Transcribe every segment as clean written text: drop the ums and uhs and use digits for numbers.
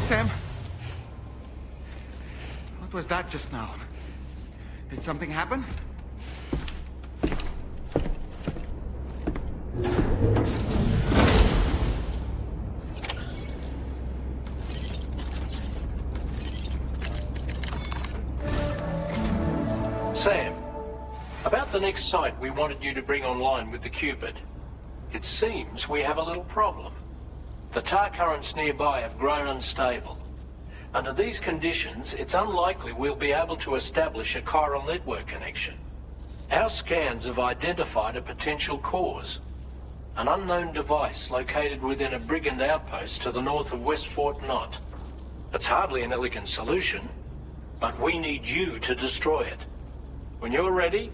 Sam? What was that just now? Did something happen? Sam, about the next site we wanted you to bring online with the Cupid. It seems we have a little problem. The tar currents nearby have grown unstable. Under these conditions, it's unlikely we'll be able to establish a chiral network connection. Our scans have identified a potential cause. An unknown device located within a brigand outpost to the north of West Fort Knott. It's hardly an elegant solution, but we need you to destroy it. When you're ready,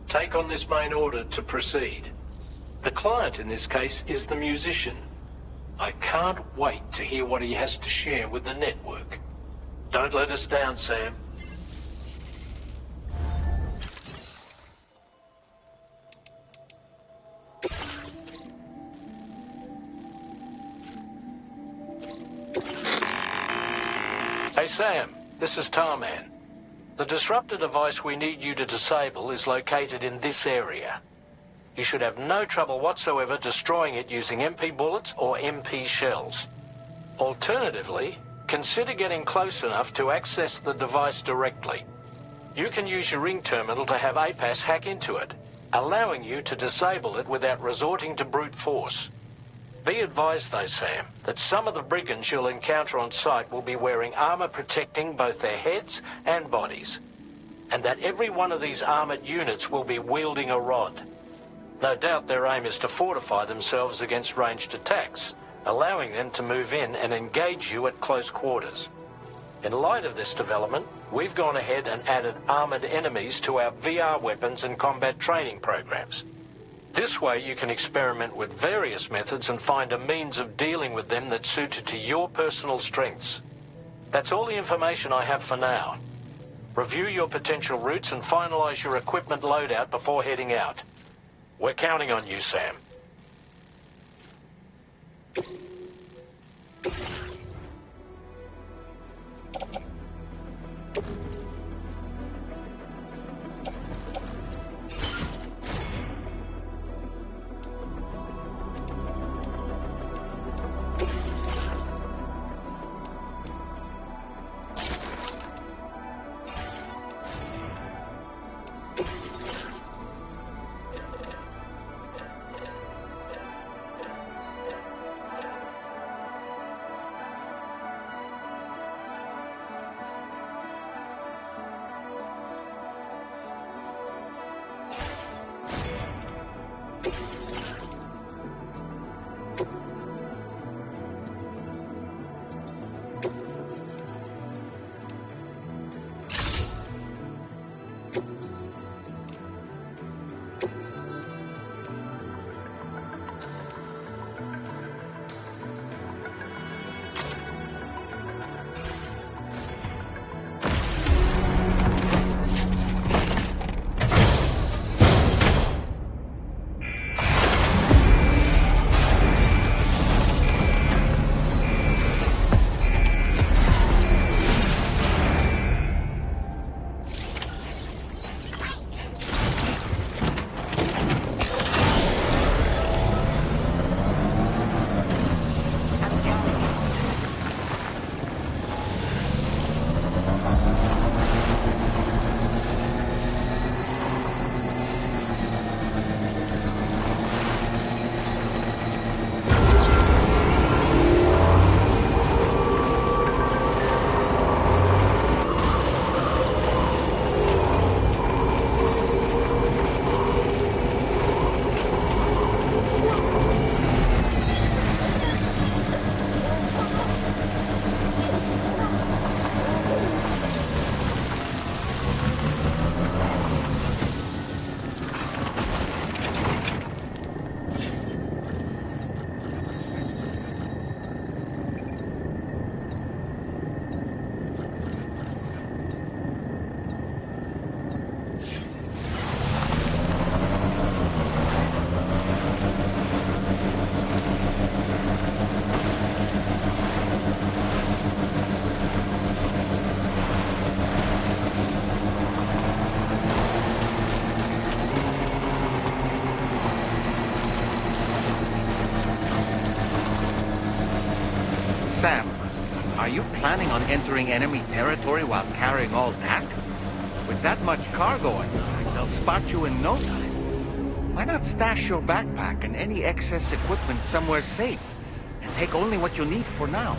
take on this main order to proceed. The client in this case is the musician. I can't wait to hear what he has to share with the network. Don't let us down, Sam. Hey, Sam, this is Tarman. The disruptor device we need you to disable is located in this area. You should have no trouble whatsoever destroying it using MP bullets or MP shells. Alternatively, consider getting close enough to access the device directly. You can use your ring terminal to have APAS hack into it, allowing you to disable it without resorting to brute force. Be advised though, Sam, that some of the brigands you'll encounter on site will be wearing armor protecting both their heads and bodies, and that every one of these armored units will be wielding a rod. No doubt their aim is to fortify themselves against ranged attacks, allowing them to move in and engage you at close quarters. In light of this development, we've gone ahead and added armored enemies to our VR weapons and combat training programs. This way you can experiment with various methods and find a means of dealing with them that's suited to your personal strengths. That's all the information I have for now. Review your potential routes and finalize your equipment loadout before heading out. We're counting on you, Sam. Sam, are you planning on entering enemy territory while carrying all that? With that much cargo on your back, they'll spot you in no time. Why not stash your backpack and any excess equipment somewhere safe, and take only what you need for now?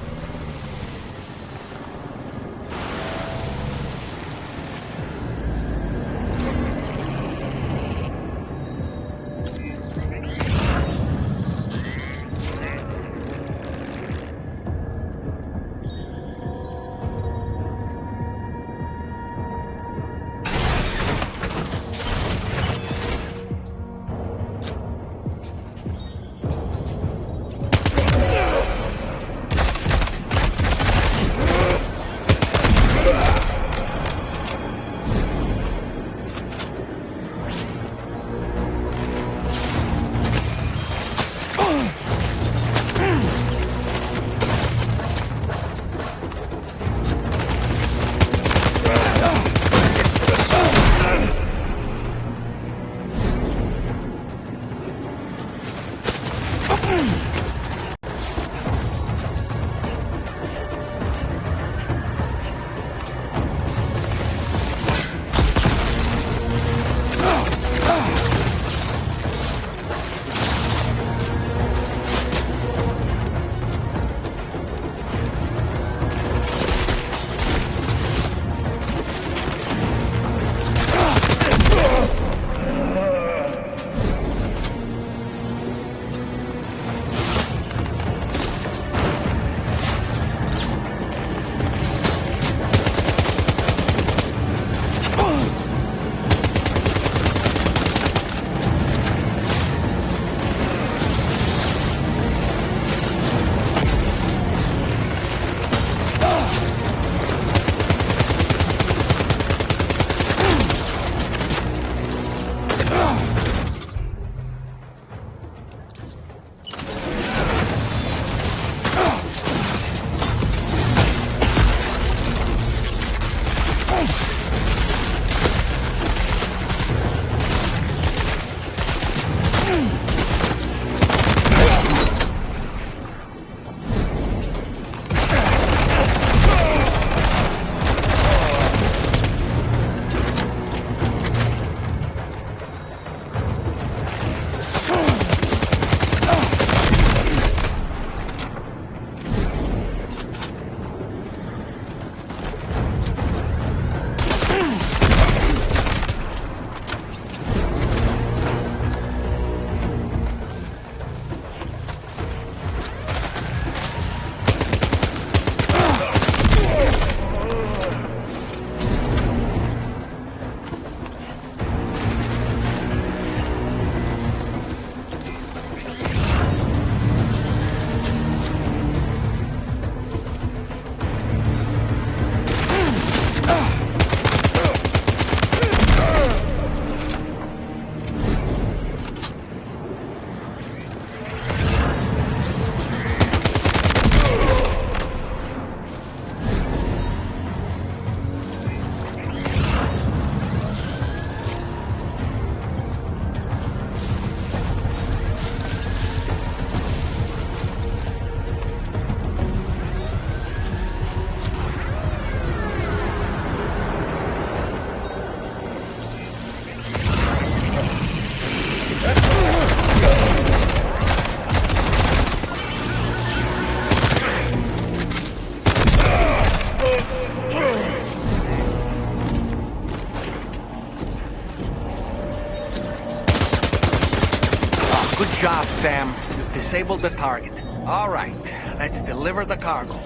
Good job, Sam. You've disabled the target. All right, let's deliver the cargo.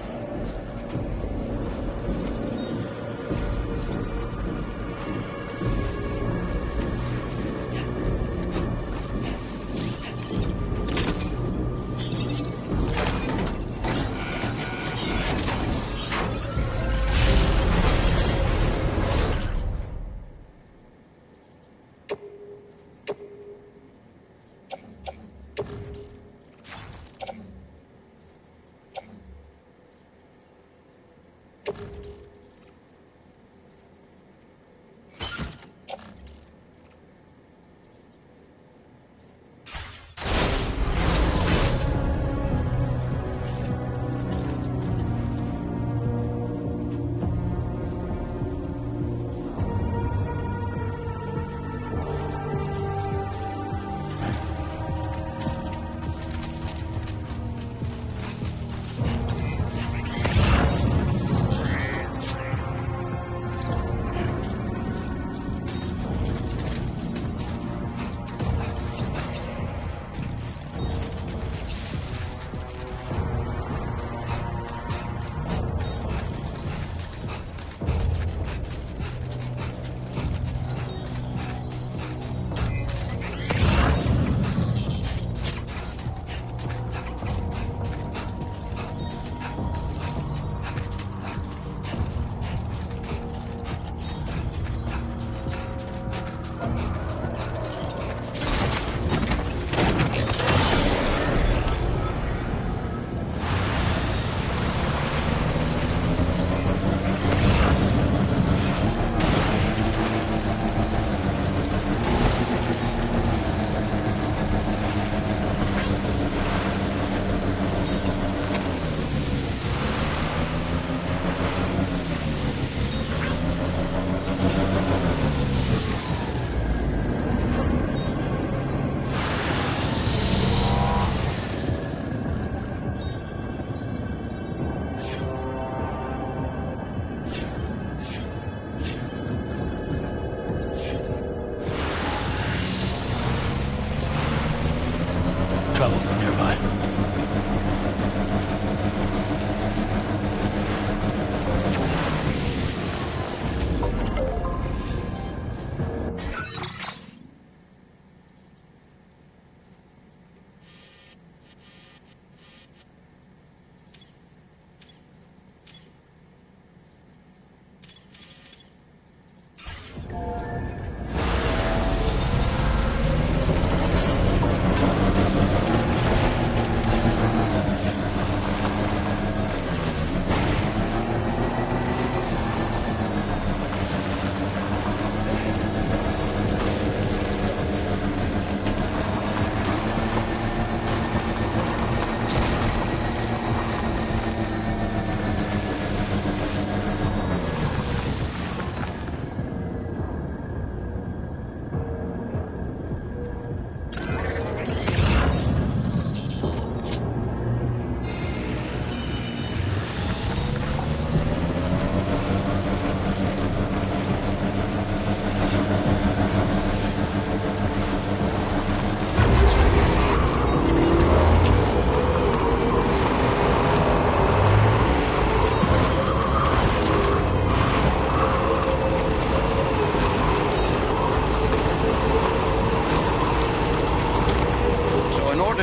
trouble nearby.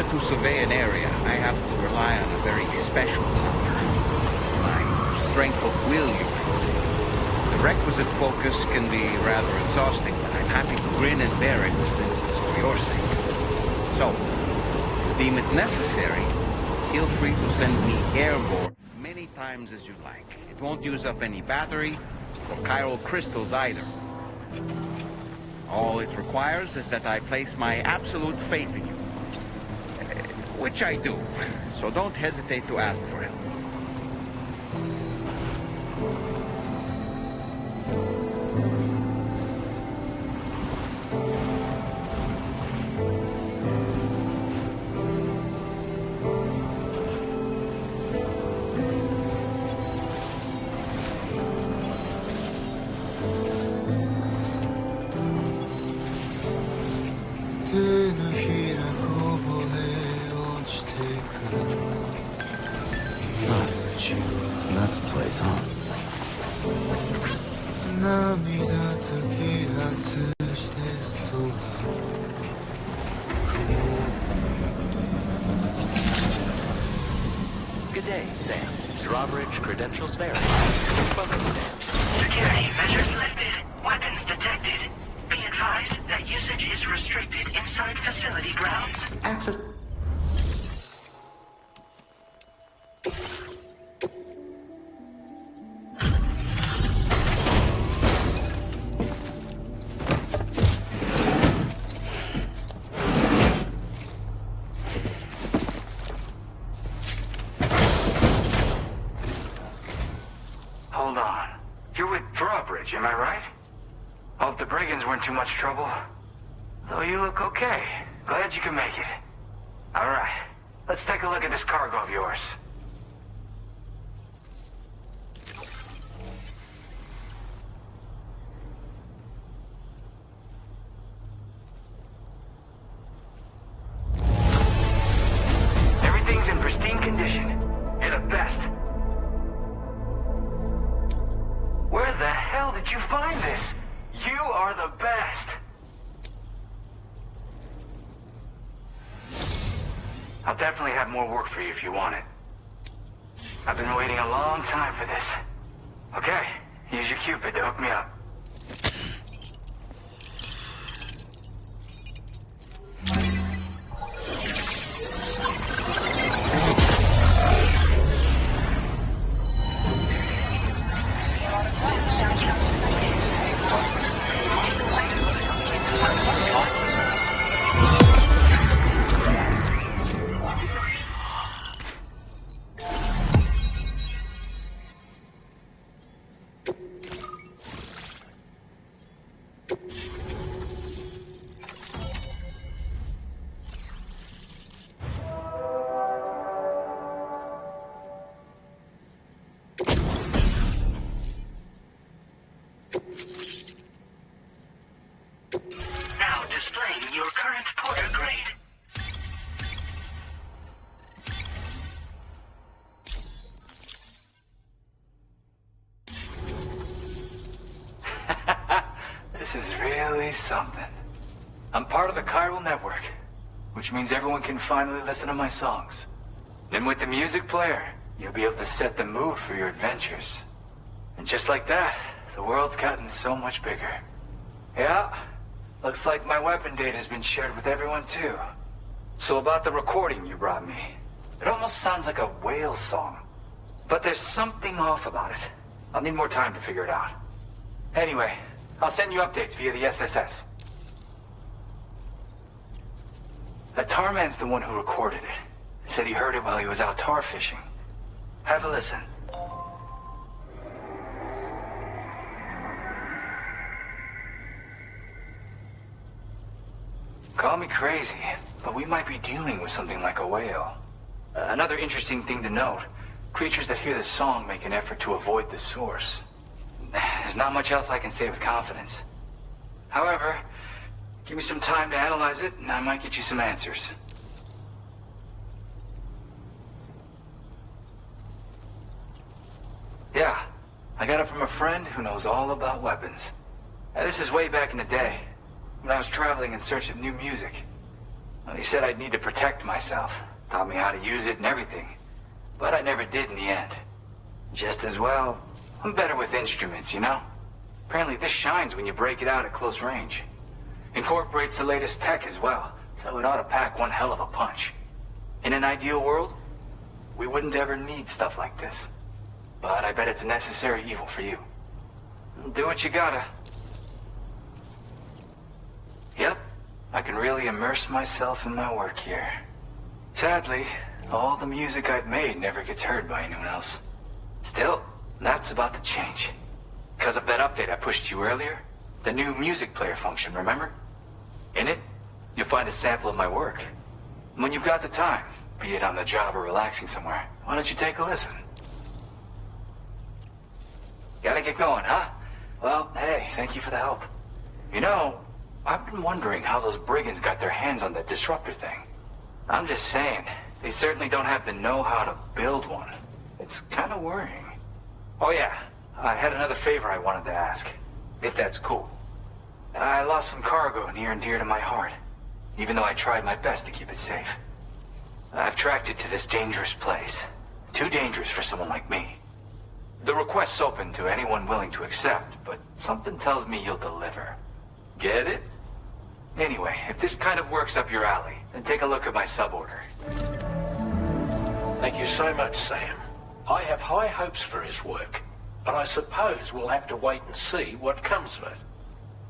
To survey an area, I have to rely on a very special counter. My strength of will, you might say. The requisite focus can be rather exhausting, but I'm happy to grin and bear it since it's for your sake. So, if you deem it necessary, feel free to send me airborne as many times as you like. It won't use up any battery or chiral crystals either. All it requires is that I place my absolute faith in you. Which I do, so don't hesitate to ask for help. That's the place, huh? Good day, Sam. Drawbridge credentials verified. Photo stand. Security measures lifted. Weapons detected. Be advised that usage is restricted inside facility grounds. Access. Hold on. You're with Drawbridge, am I right? Hope the brigands weren't too much trouble. Though you look okay. Glad you can make it. Alright, let's take a look at this cargo of yours. Everything's in pristine condition. You're the best. Where the hell did you find this? You are the best. I'll definitely have more work for you if you want it. I've been waiting a long time for this. Okay, use your Cupid to hook me up. really something. I'm part of the chiral network, which means everyone can finally listen to my songs. Then with the music player, you'll be able to set the mood for your adventures. And just like that, the world's gotten so much bigger. Yeah, looks like my weapon data has been shared with everyone too. So about the recording you brought me, it almost sounds like a whale song. But there's something off about it. I'll need more time to figure it out. Anyway, I'll send you updates via the SSS. That tar man's the one who recorded it. Said he heard it while he was out tar fishing. Have a listen. Call me crazy, but we might be dealing with something like a whale. Another interesting thing to note, creatures that hear the song make an effort to avoid the source. There's not much else I can say with confidence. However, give me some time to analyze it, and I might get you some answers. Yeah, I got it from a friend who knows all about weapons. Now, this is way back in the day, when I was traveling in search of new music. Well, he said I'd need to protect myself, taught me how to use it and everything. But I never did in the end. Just as well, I'm better with instruments, you know? Apparently this shines when you break it out at close range. Incorporates the latest tech as well, so it ought to pack one hell of a punch. In an ideal world, we wouldn't ever need stuff like this. But I bet it's a necessary evil for you. Do what you gotta. Yep, I can really immerse myself in my work here. Sadly, all the music I've made never gets heard by anyone else. Still, that's about to change. Because of that update I pushed you earlier, the new music player function, remember? In it, you'll find a sample of my work. When you've got the time, be it on the job or relaxing somewhere, why don't you take a listen? Gotta get going, huh? Well, hey, thank you for the help. You know, I've been wondering how those brigands got their hands on that disruptor thing. I'm just saying, they certainly don't have the know-how to build one. It's kind of worrying. Oh yeah, I had another favor I wanted to ask, if that's cool. I lost some cargo near and dear to my heart, even though I tried my best to keep it safe. I've tracked it to this dangerous place. Too dangerous for someone like me. The request's open to anyone willing to accept, but something tells me you'll deliver. Get it? Anyway, if this kind of works up your alley, then take a look at my suborder. Thank you so much, Sam. I have high hopes for his work, but I suppose we'll have to wait and see what comes of it.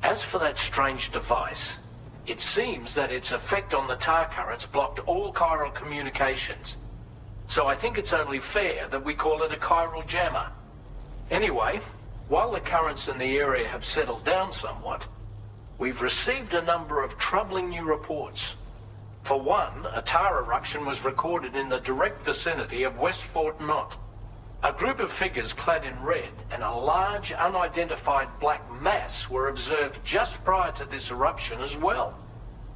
As for that strange device, it seems that its effect on the tar currents blocked all chiral communications. So I think it's only fair that we call it a chiral jammer. Anyway, while the currents in the area have settled down somewhat, we've received a number of troubling new reports. For one, a tar eruption was recorded in the direct vicinity of West Fort Knot. A group of figures clad in red and a large unidentified black mass were observed just prior to this eruption as well.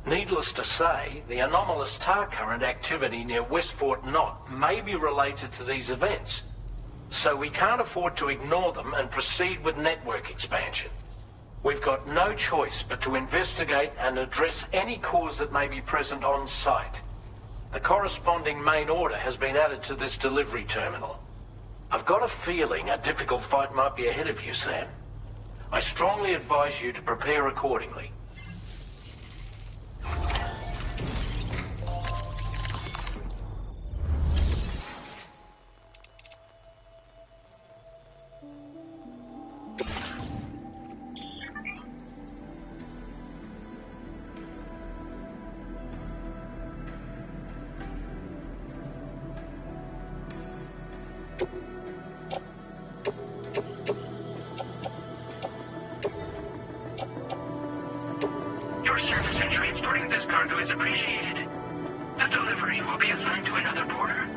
Needless to say, the anomalous tar current activity near West Fort Knot may be related to these events. So we can't afford to ignore them and proceed with network expansion. We've got no choice but to investigate and address any cause that may be present on site. The corresponding main order has been added to this delivery terminal. I've got a feeling a difficult fight might be ahead of you, Sam. I strongly advise you to prepare accordingly. Your service in transporting this cargo is appreciated. The delivery will be assigned to another porter.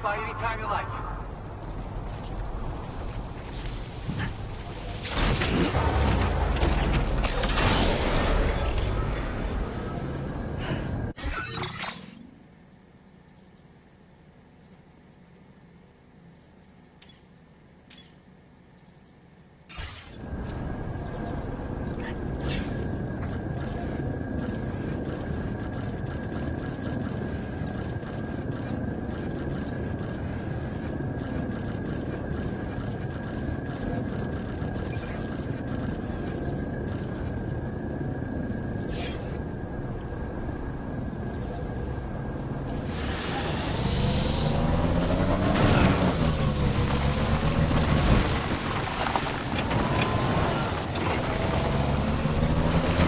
Stop by anytime you like.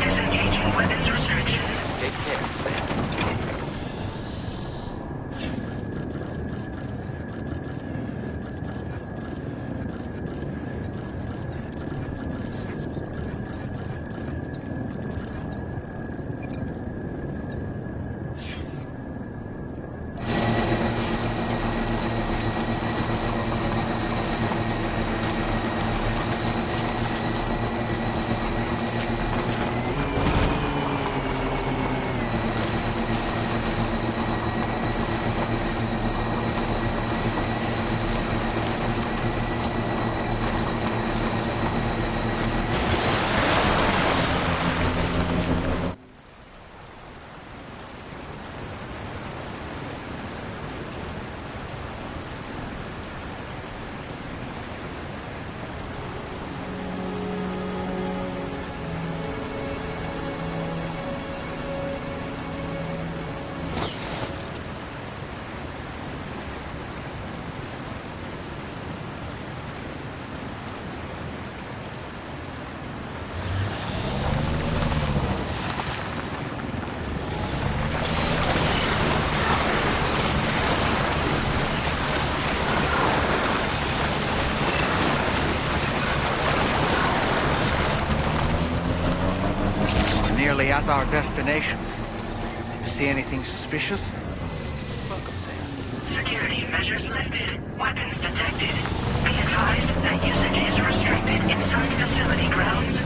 Disengaging weapons restrictions. Take care, Sam. Nearly at our destination. You see anything suspicious? Welcome, Sam. Security measures lifted. Weapons detected. Be advised that usage is restricted inside facility grounds.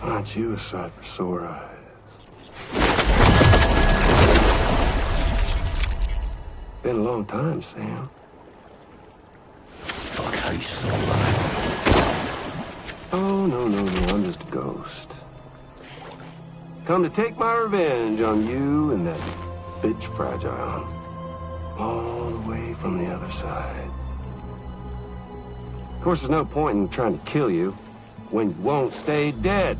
Aren't you a sight for sore eyes? Been a long time, Sam. Fuck, how you still alive? Oh, no, I'm just a ghost. Come to take my revenge on you and that bitch Fragile. All the way from the other side. Of course, there's no point in trying to kill you when you won't stay dead.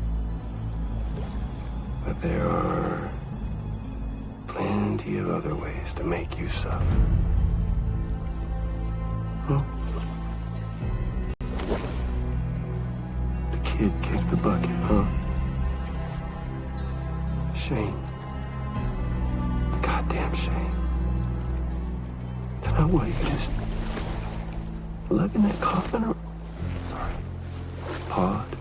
But there are plenty of other ways to make you suffer. Huh? The kid kicked the bucket, huh? Shame. Goddamn shame. Then I what, you just lugging that coffin or pod?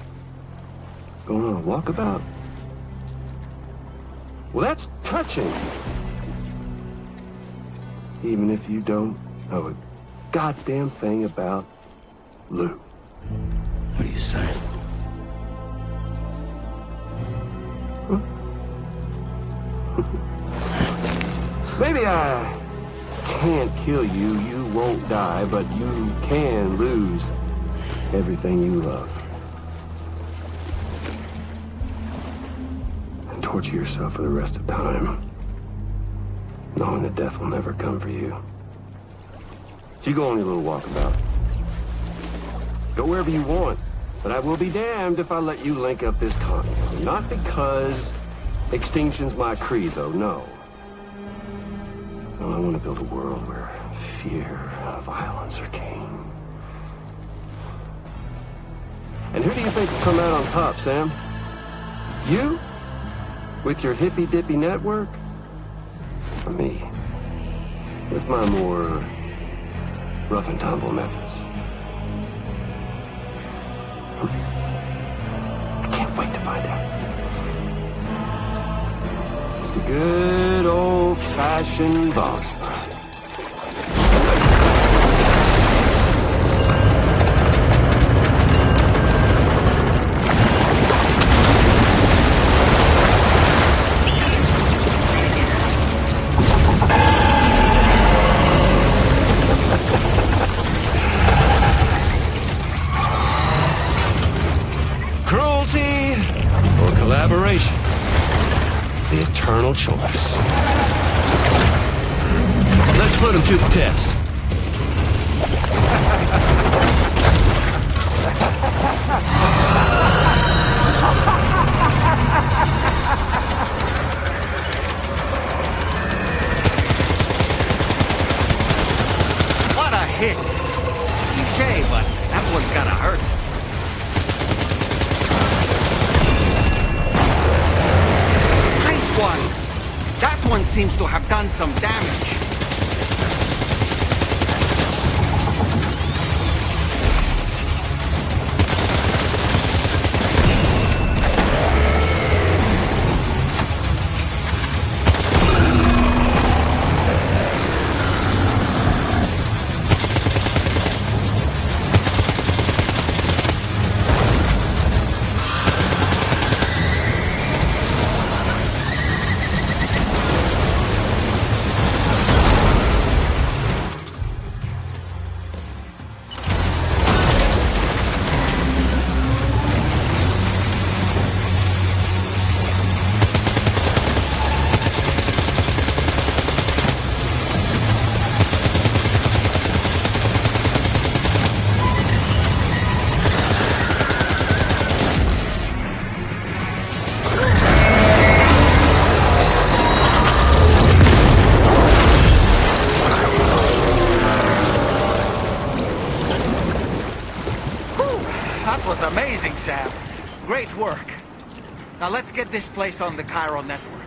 Going on a walkabout? Well, that's touching. Even if you don't know a goddamn thing about Lou. What are you saying? Huh? Maybe I can't kill you. You won't die, but you can lose everything you love. And torture yourself for the rest of time, knowing that death will never come for you. So you go on your little walkabout. Go wherever you want, but I will be damned if I let you link up this continent. Not because extinction's my creed, though, no. Well, I want to build a world where fear and violence are king. And who do you think will come out on top, Sam? You? With your hippy-dippy network? Or me? With my more rough-and-tumble methods? I can't wait to find out. Just a good old-fashioned boss fight. Cruelty or collaboration? The eternal choice. Let's put him to the test. What a hit! Cliché, but that one's gotta hurt. Nice one! That one seems to have done some damage. That was amazing, Sam. Great work. Now let's get this place on the Chiral network.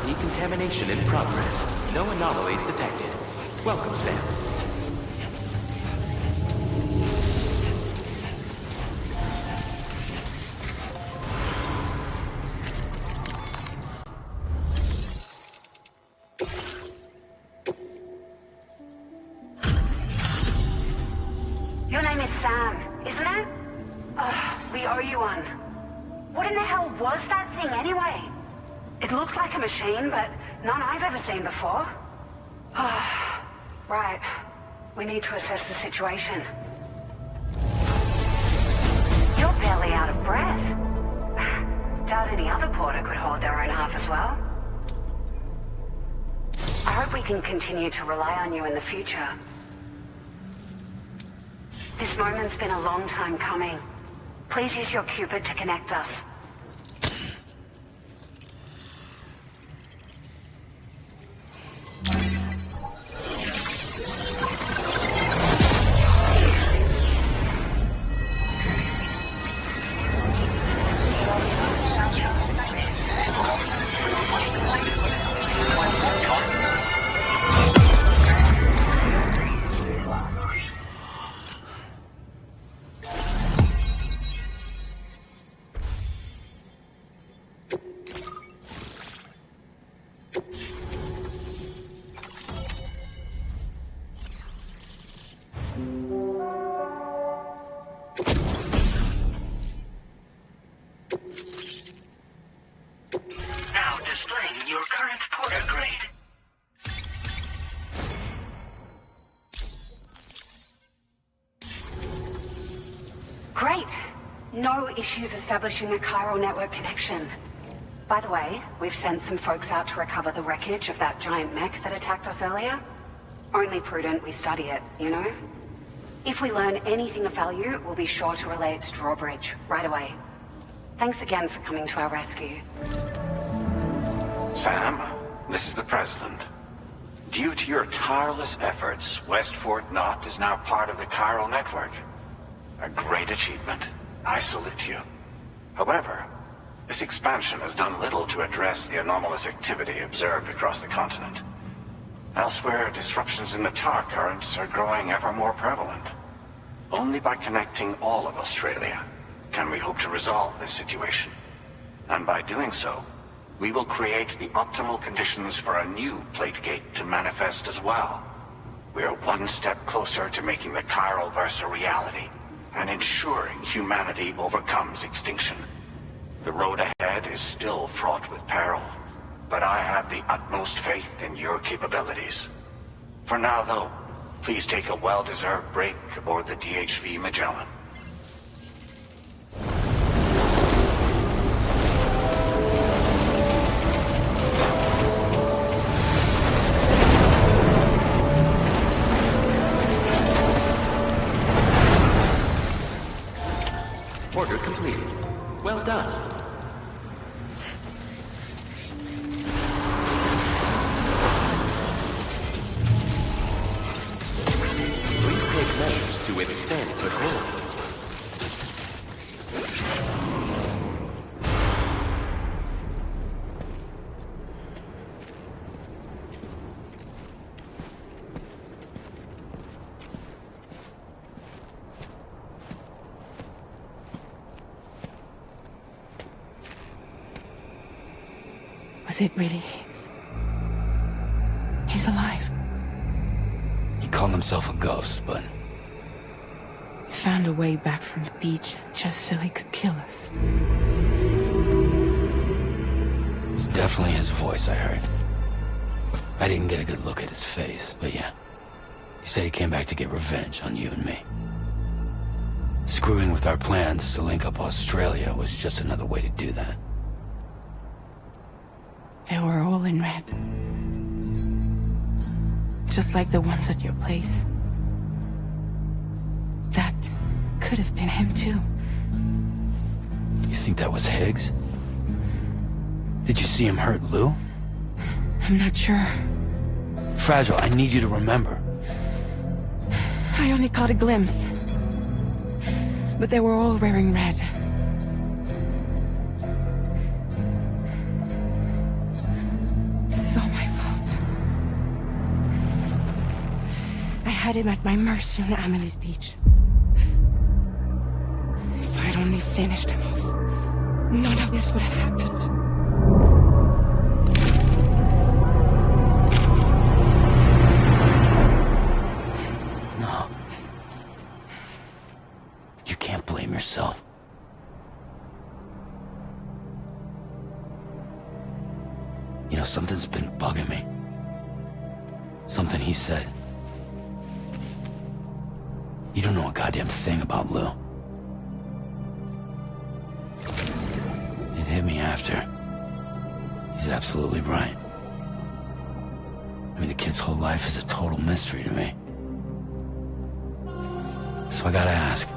Decontamination in progress. No anomalies detected. Welcome, Sam. Sam, isn't it? We owe you one. What in the hell was that thing anyway? It looks like a machine, but none I've ever seen before. Right. We need to assess the situation. You're barely out of breath. Doubt any other porter could hold their own half as well. I hope we can continue to rely on you in the future. This moment's been a long time coming. Please use your Cupid to connect us. Now displaying your current porter grade. Great! No issues establishing a chiral network connection. By the way, we've sent some folks out to recover the wreckage of that giant mech that attacked us earlier. Only prudent we study it, you know? If we learn anything of value, we'll be sure to relay it to Drawbridge right away. Thanks again for coming to our rescue. Sam, this is the President. Due to your tireless efforts, West Fort Knot is now part of the chiral network. A great achievement. I salute you. However, this expansion has done little to address the anomalous activity observed across the continent. Elsewhere, disruptions in the tar currents are growing ever more prevalent. Only by connecting all of Australia can we hope to resolve this situation. And by doing so, we will create the optimal conditions for a new Plategate to manifest as well. We're one step closer to making the chiral verse a reality, and ensuring humanity overcomes extinction. The road ahead is still fraught with peril, but I have the utmost faith in your capabilities. For now, though, please take a well-deserved break aboard the DHV Magellan. Order completed. Well done. Please take measures to withstand the cold. Was it really Higgs? He's alive. He called himself a ghost, but He found a way back from the beach just so he could kill us. it's definitely his voice I heard. I didn't get a good look at his face, but yeah. He said he came back to get revenge on you and me. Screwing with our plans to link up Australia was just another way to do that. They were all in red. Just like the ones at your place. That could have been him too. You think that was Higgs? Did you see him hurt Lou? I'm not sure. Fragile, I need you to remember. I only caught a glimpse. But they were all wearing red. This is all my fault. I had him at my mercy on Amelie's beach. If I'd only finished him off, none of this would have happened. yourself. You know, something's been bugging me. Something he said. You don't know a goddamn thing about Lou. It hit me after. He's absolutely right. I mean, the kid's whole life is a total mystery to me. So I gotta ask.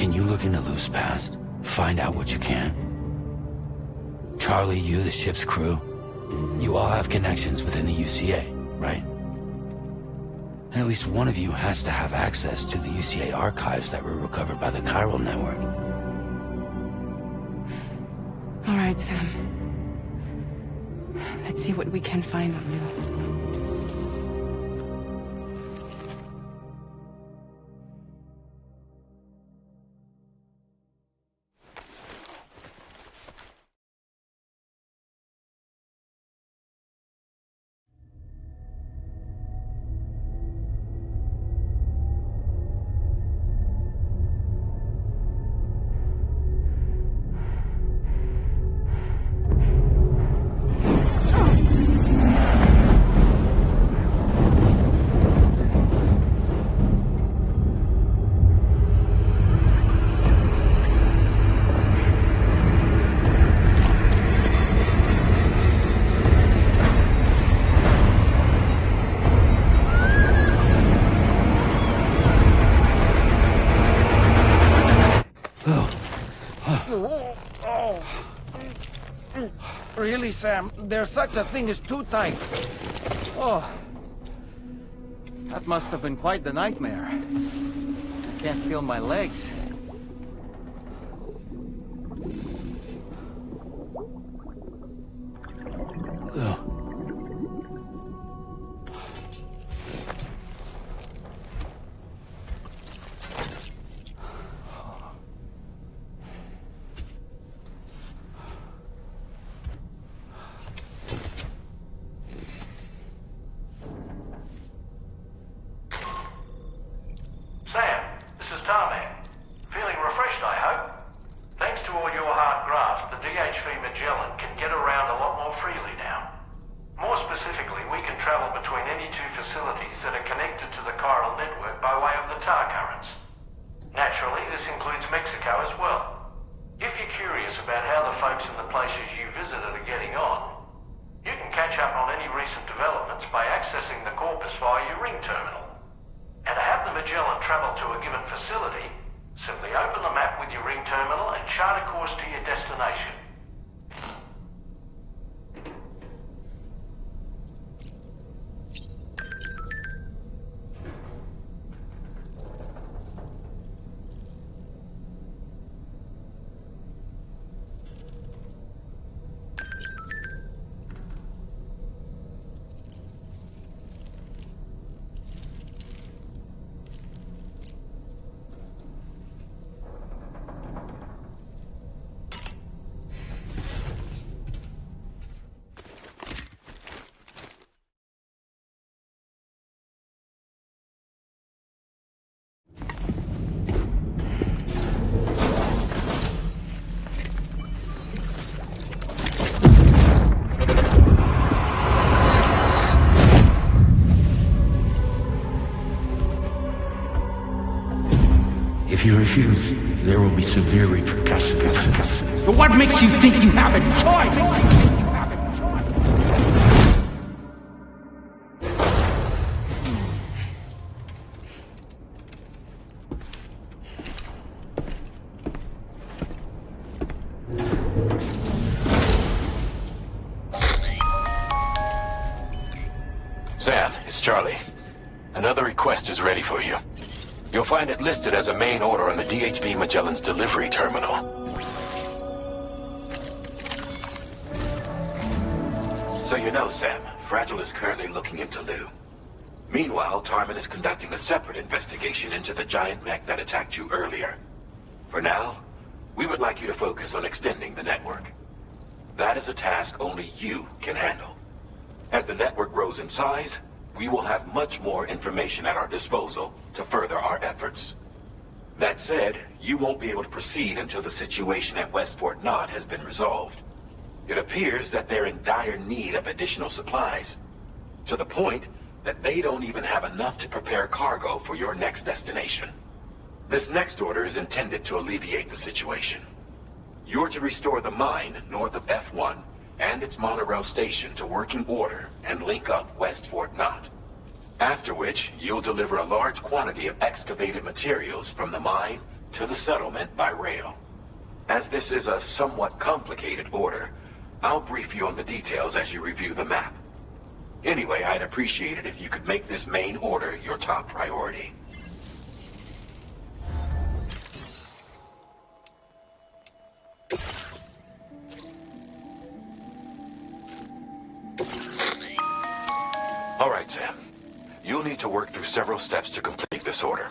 Can you look into Lou's past? Find out what you can? Charlie, you, the ship's crew, you all have connections within the UCA, right? And at least one of you has to have access to the UCA archives that were recovered by the chiral network. All right, Sam. Let's see what we can find on Lou. Really, Sam? There's such a thing as too tight. Oh. That must have been quite the nightmare. I can't feel my legs. Lou. Sam, this is Tom here. Feeling refreshed, I hope? Thanks to all your hard graft, the DHV Magellan can get around a lot more freely now. More specifically, we can travel between any two facilities that are connected to the chiral network by way of the tar currents. Naturally, this includes Mexico as well. If you're curious about how the folks in the places you visited are getting on, you can catch up on any recent developments by accessing the corpus via your ring terminal. And to have the Magellan travel to a given facility, simply open the map with your ring terminal and chart a course to your destination. If you refuse, there will be severe repercussions. But what makes you think you have a choice? Sam, it's Charlie. Another request is ready for you. You'll find it listed as a main order on the DHV Magellan's delivery terminal. So you know, Sam, Fragile is currently looking into Lou. Meanwhile, Tarman is conducting a separate investigation into the giant mech that attacked you earlier. For now, we would like you to focus on extending the network. That is a task only you can handle. As the network grows in size, we will have much more information at our disposal to further our efforts. That said, you won't be able to proceed until the situation at Westport Knot has been resolved. It appears that they're in dire need of additional supplies, to the point that they don't even have enough to prepare cargo for your next destination. This next order is intended to alleviate the situation. You're to restore the mine north of F1 and its monorail station to working order and link up West Fort Knot. After which, you'll deliver a large quantity of excavated materials from the mine to the settlement by rail. As this is a somewhat complicated order, I'll brief you on the details as you review the map. Anyway, I'd appreciate it if you could make this main order your top priority. All right, Sam. You'll need to work through several steps to complete this order.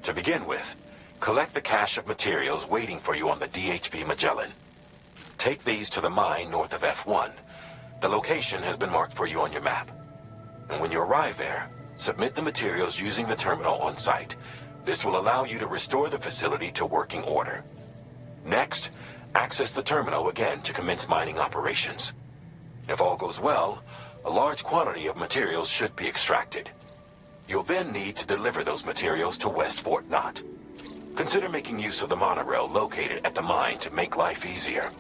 To begin with, collect the cache of materials waiting for you on the DHV Magellan. Take these to the mine north of F1. The location has been marked for you on your map. And when you arrive there, submit the materials using the terminal on site. This will allow you to restore the facility to working order. Next, access the terminal again to commence mining operations. If all goes well, a large quantity of materials should be extracted. You'll then need to deliver those materials to West Fort Knot. Consider making use of the monorail located at the mine to make life easier.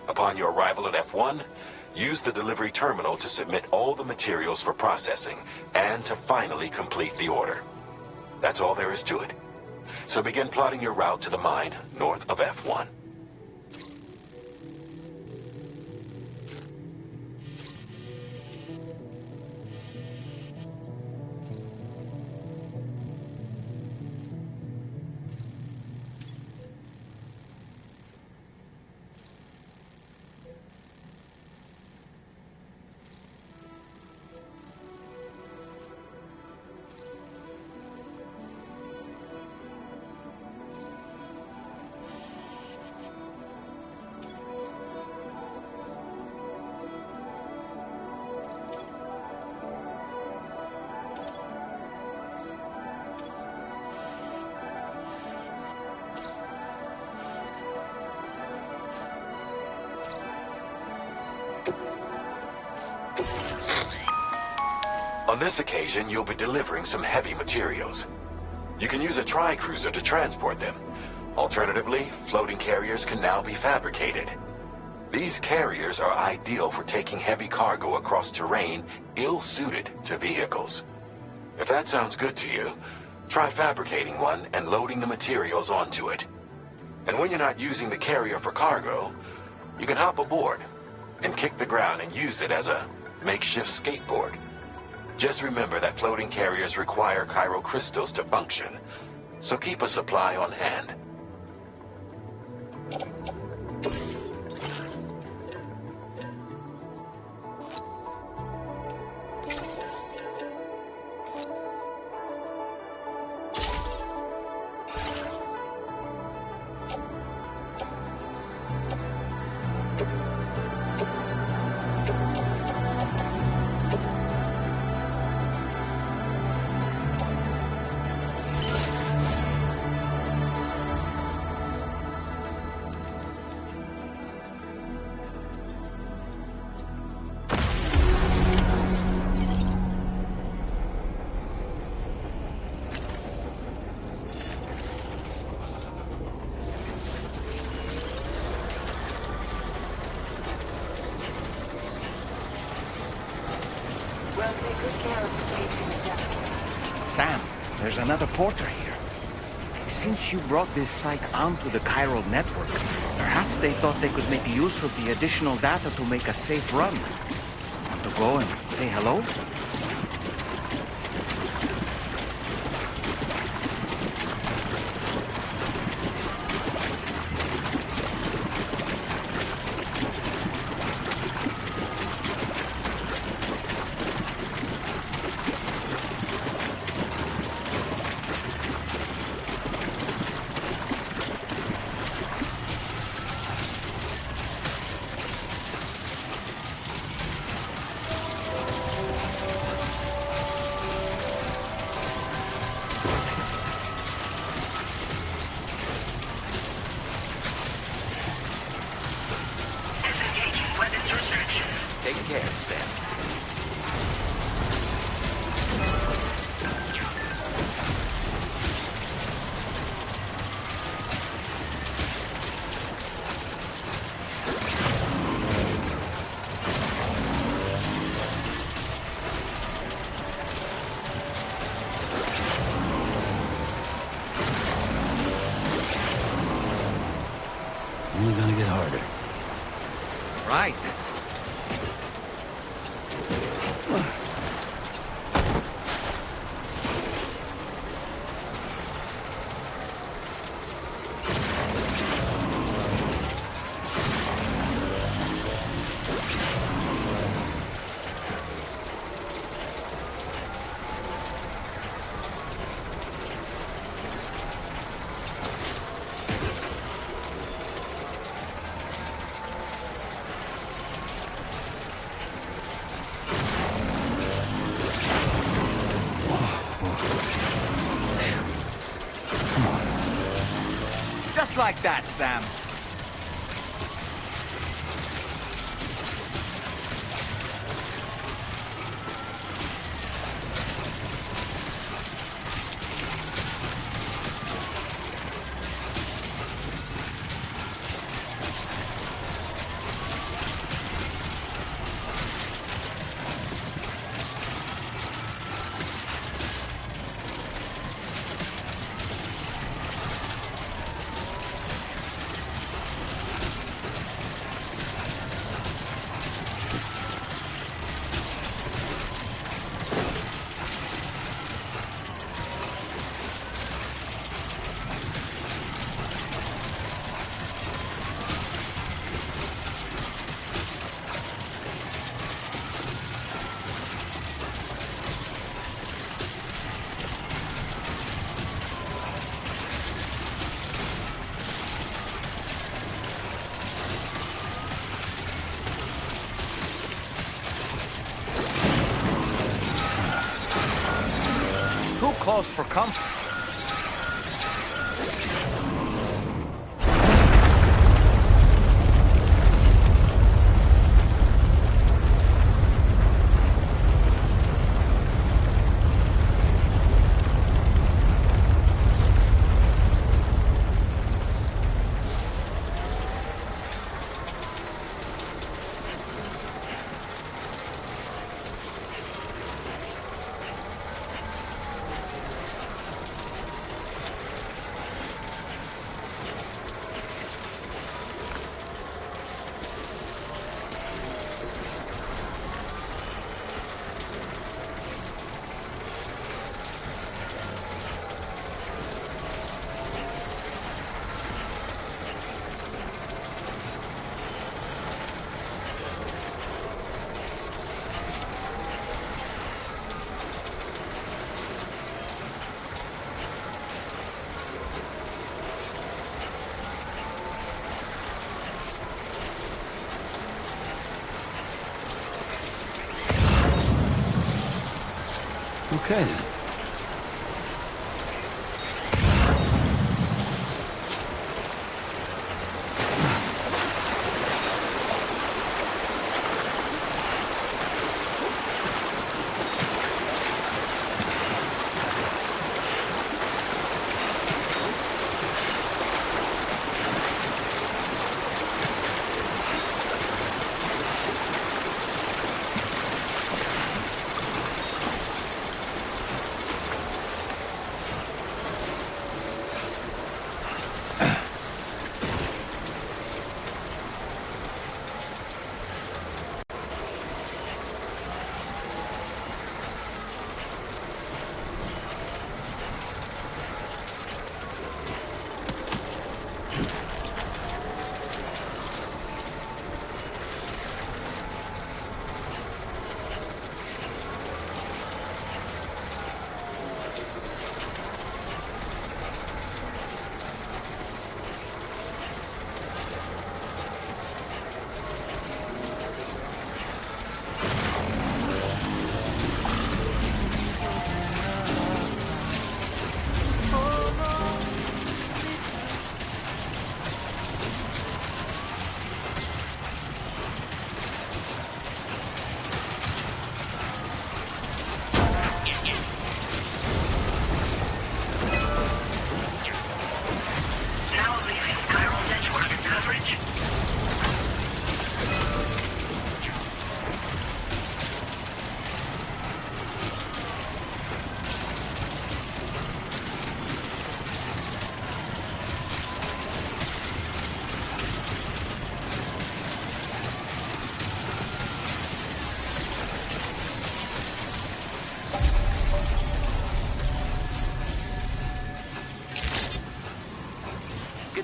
Upon your arrival at F1, use the delivery terminal to submit all the materials for processing and to finally complete the order. That's all there is to it. So begin plotting your route to the mine north of F1. On this occasion, you'll be delivering some heavy materials. You can use a tri-cruiser to transport them. Alternatively, floating carriers can now be fabricated. These carriers are ideal for taking heavy cargo across terrain ill-suited to vehicles. If that sounds good to you, try fabricating one and loading the materials onto it. And when you're not using the carrier for cargo, you can hop aboard and kick the ground and use it as a makeshift skateboard. Just remember that floating carriers require chiral crystals to function, so keep a supply on hand. Sam, there's another porter here. Since you brought this site onto the chiral network, perhaps they thought they could make use of the additional data to make a safe run. Want to go and say hello? Right. Just like that, Sam. Too close for comfort. Okay then.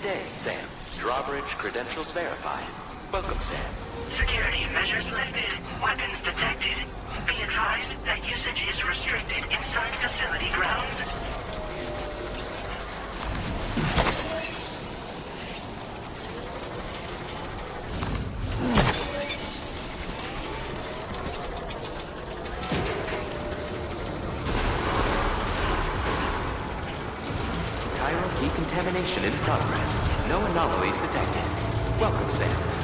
Good day, Sam. Drawbridge credentials verified. Welcome, Sam. Security measures lifted. Weapons detected. Be advised that usage is restricted inside facility grounds. Decontamination in progress. No anomalies detected. Welcome, Sam.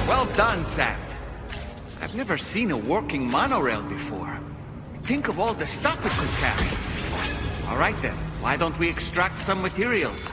Well done, Sam. I've never seen a working monorail before. Think of all the stuff it could carry. All right then, why don't we extract some materials?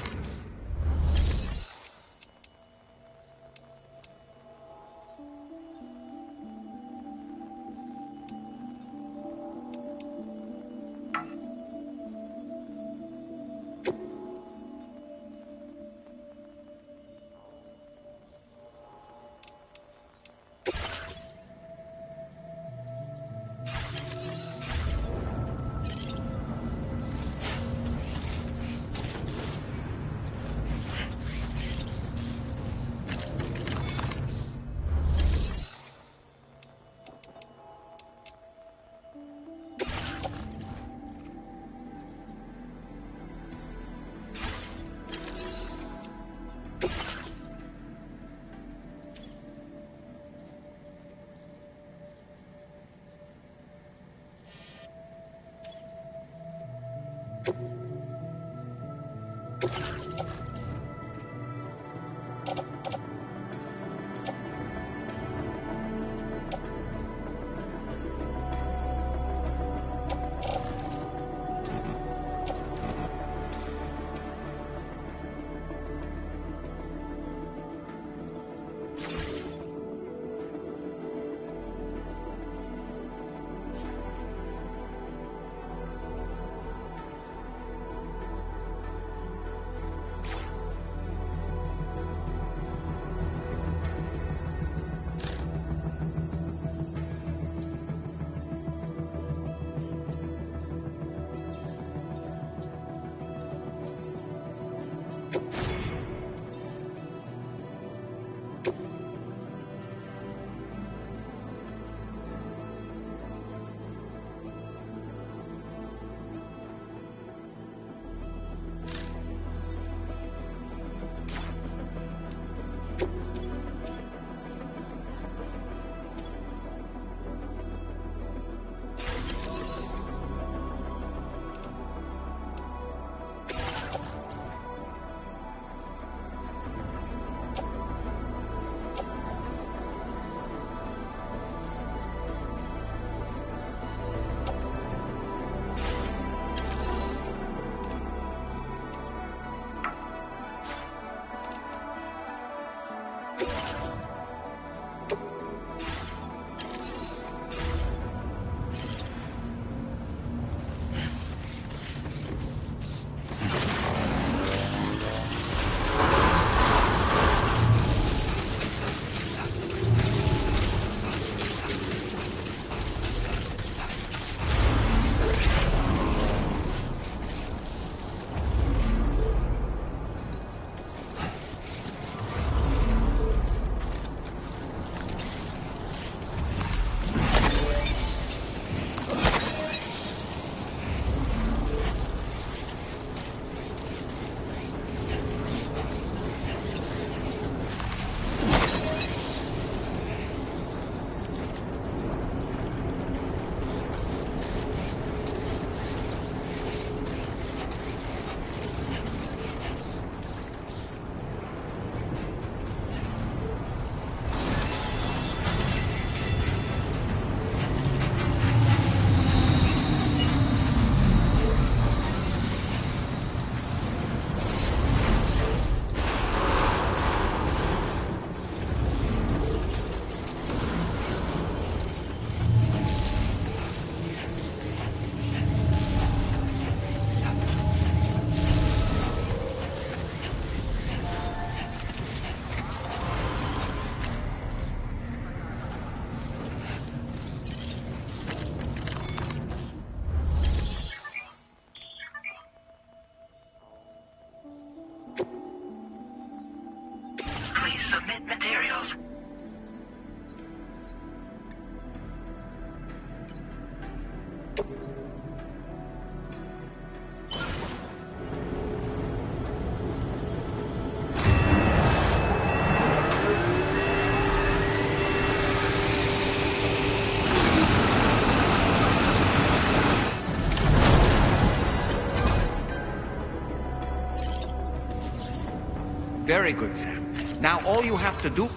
Very good, Sam. Now all you have to do...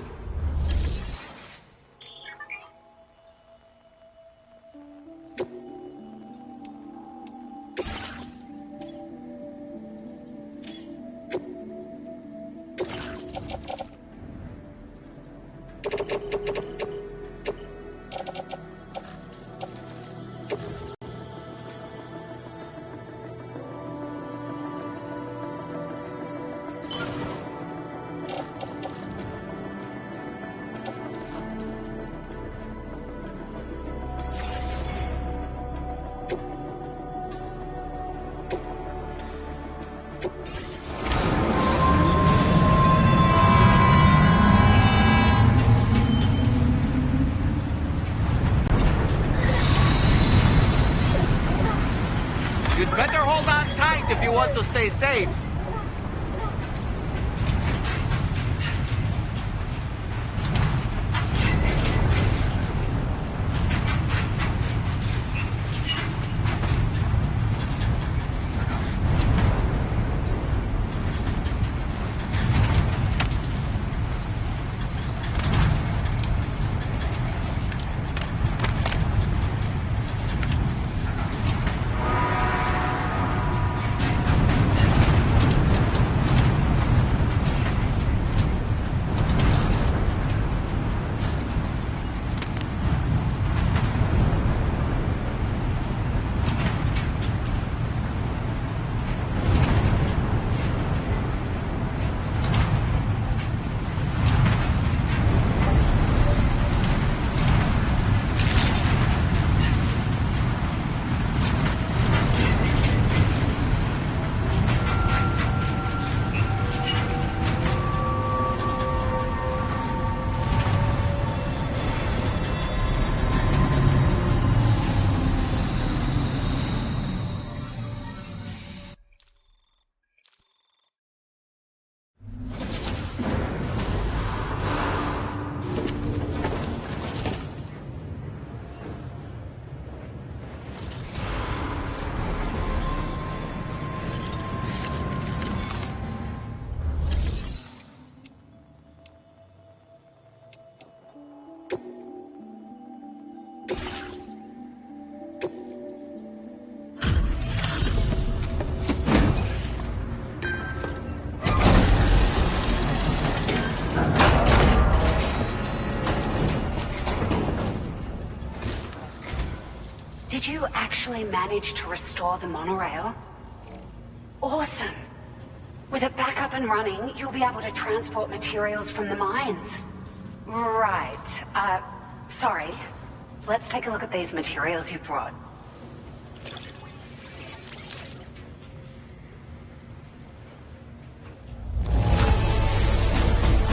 You'd better hold on tight if you want to stay safe. Did you actually manage to restore the monorail? Awesome! With it back up and running, you'll be able to transport materials from the mines. Right. Sorry. Let's take a look at these materials you brought.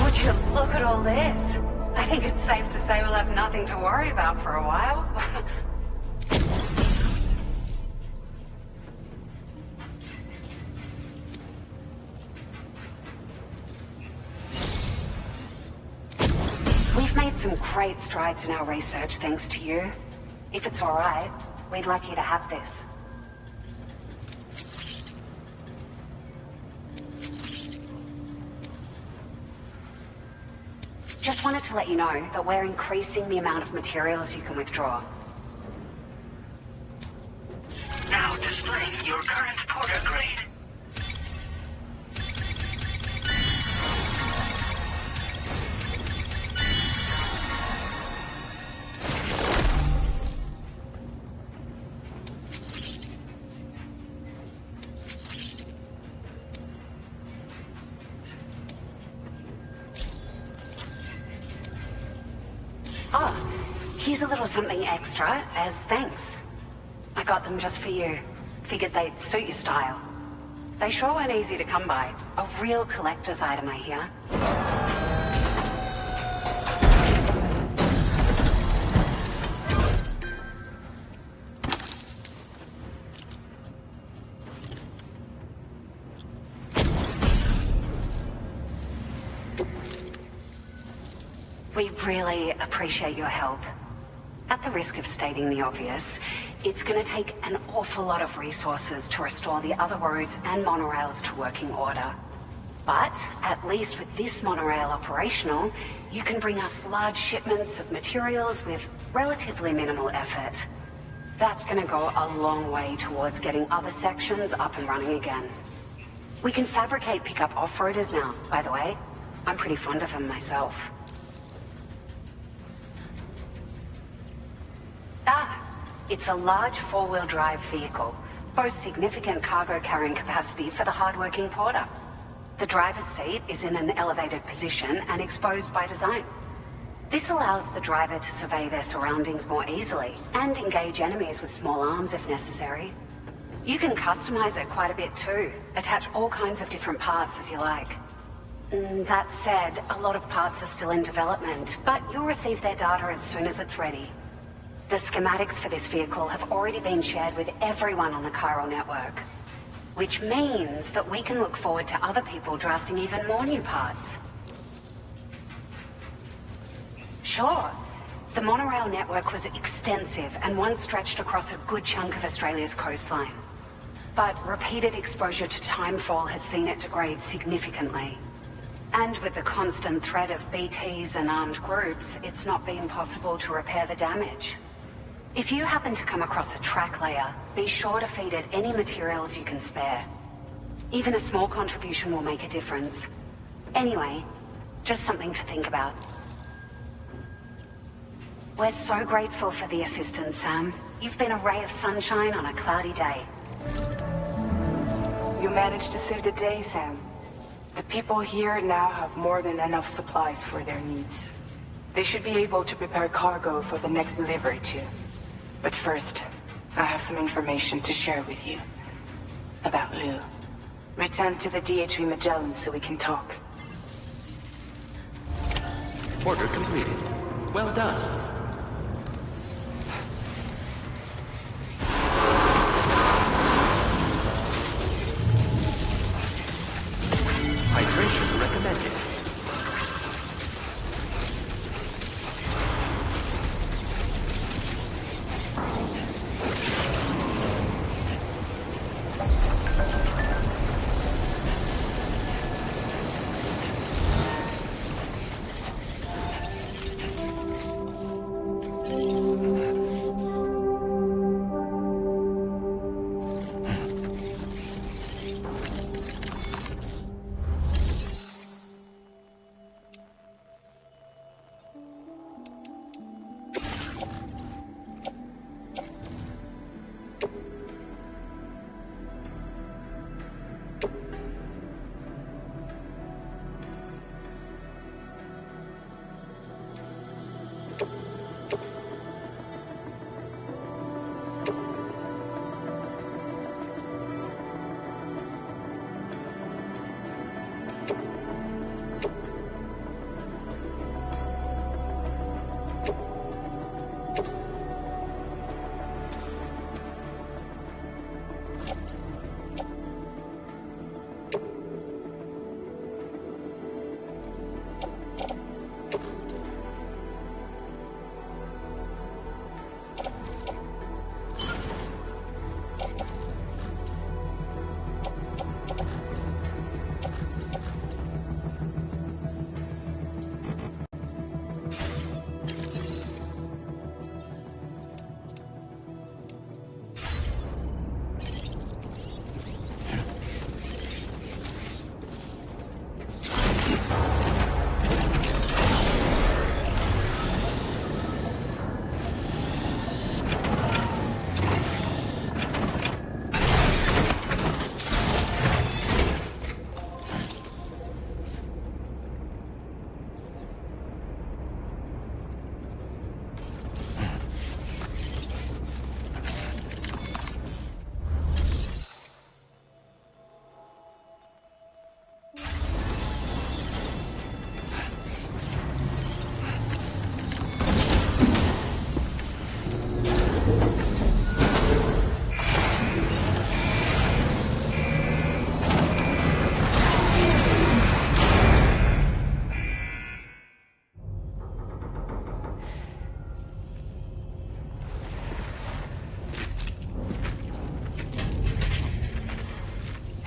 Would you look at all this? I think it's safe to say we'll have nothing to worry about for a while. We've made some great strides in our research thanks to you. If it's all right, we'd like you to have this. Just wanted to let you know that we're increasing the amount of materials you can withdraw. Now displaying your current porter grade. Here's a little something extra as thanks. I got them just for you. Figured they'd suit your style. They sure weren't easy to come by. A real collector's item, I hear. really appreciate your help. At the risk of stating the obvious, it's going to take an awful lot of resources to restore the other roads and monorails to working order. But, at least with this monorail operational, you can bring us large shipments of materials with relatively minimal effort. That's going to go a long way towards getting other sections up and running again. We can fabricate pickup off-roaders now, by the way. I'm pretty fond of them myself. It's a large four-wheel drive vehicle, boasts significant cargo carrying capacity for the hard-working porter. The driver's seat is in an elevated position and exposed by design. This allows the driver to survey their surroundings more easily and engage enemies with small arms if necessary. You can customize it quite a bit too, attach all kinds of different parts as you like. That said, a lot of parts are still in development, but you'll receive their data as soon as it's ready. The schematics for this vehicle have already been shared with everyone on the chiral network, which means that we can look forward to other people drafting even more new parts. Sure, the monorail network was extensive and once stretched across a good chunk of Australia's coastline. But repeated exposure to timefall has seen it degrade significantly. And with the constant threat of BTs and armed groups, it's not been possible to repair the damage. If you happen to come across a track layer, be sure to feed it any materials you can spare. Even a small contribution will make a difference. Anyway, just something to think about. We're so grateful for the assistance, Sam. You've been a ray of sunshine on a cloudy day. You managed to save the day, Sam. The people here now have more than enough supplies for their needs. They should be able to prepare cargo for the next delivery too. But first, I have some information to share with you. About Lou. Return to the DHV Magellan so we can talk. Order completed. Well done. Hydration recommended.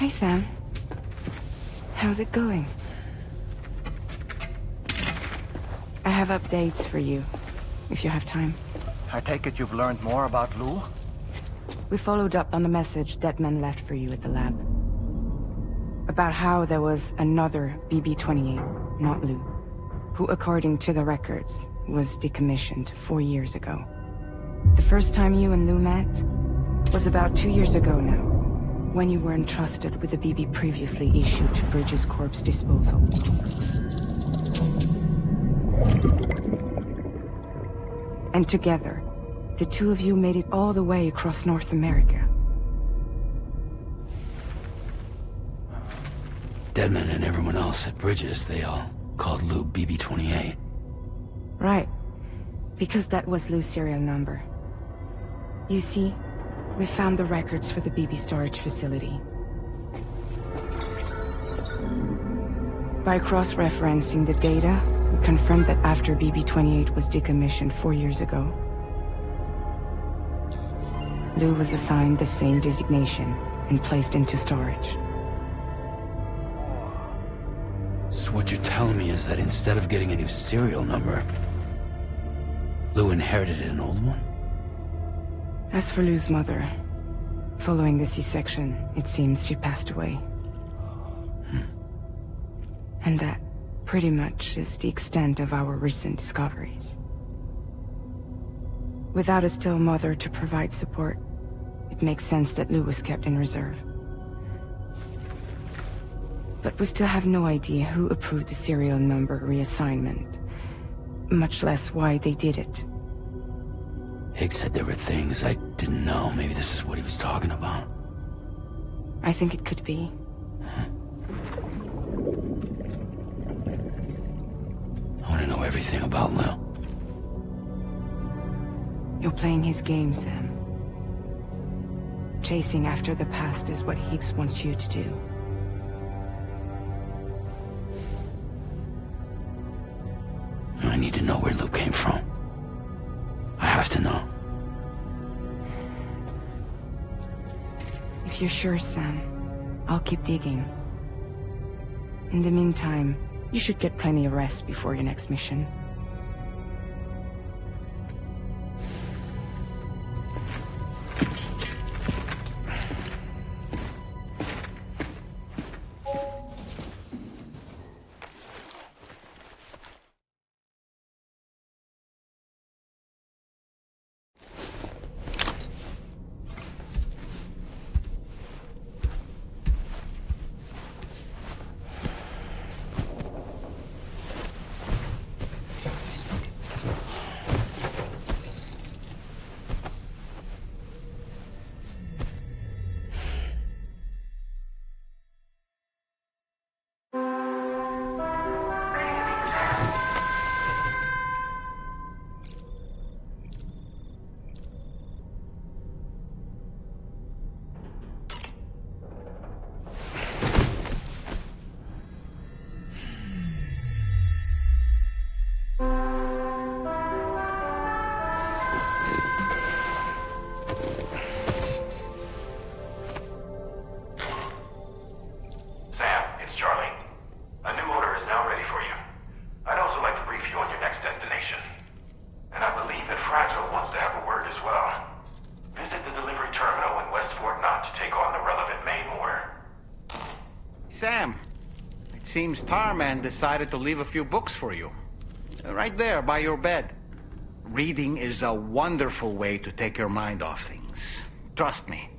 Hi, Sam. How's it going? I have updates for you, if you have time. I take it you've learned more about Lou? We followed up on the message Deadman left for you at the lab. About how there was another BB-28, not Lou, who, according to the records, was decommissioned 4 years ago. The first time you and Lou met was about 2 years ago now, when you were entrusted with the BB previously issued to Bridges Corp's disposal. And together, the two of you made it all the way across North America. Deadman and everyone else at Bridges, they all called Lou BB-28. Right. Because that was Lou's serial number. You see, we found the records for the BB storage facility. By cross-referencing the data, we confirmed that after BB-28 was decommissioned 4 years ago, Lou was assigned the same designation and placed into storage. So what you're telling me is that instead of getting a new serial number, Lou inherited an old one? As for Lou's mother, following the C-section, it seems she passed away. And that, pretty much, is the extent of our recent discoveries. Without a still mother to provide support, it makes sense that Lou was kept in reserve. But we still have no idea who approved the serial number reassignment, much less why they did it. Higgs said there were things I didn't know. Maybe this is what he was talking about. I think it could be. I want to know everything about Lou. You're playing his game, Sam. Chasing after the past is what Higgs wants you to do. I need to know where Lou came from. I have to know. If you're sure, Sam, I'll keep digging. In the meantime, you should get plenty of rest before your next mission. Sam, it seems Tarman decided to leave a few books for you. Right there, by your bed. Reading is a wonderful way to take your mind off things. Trust me.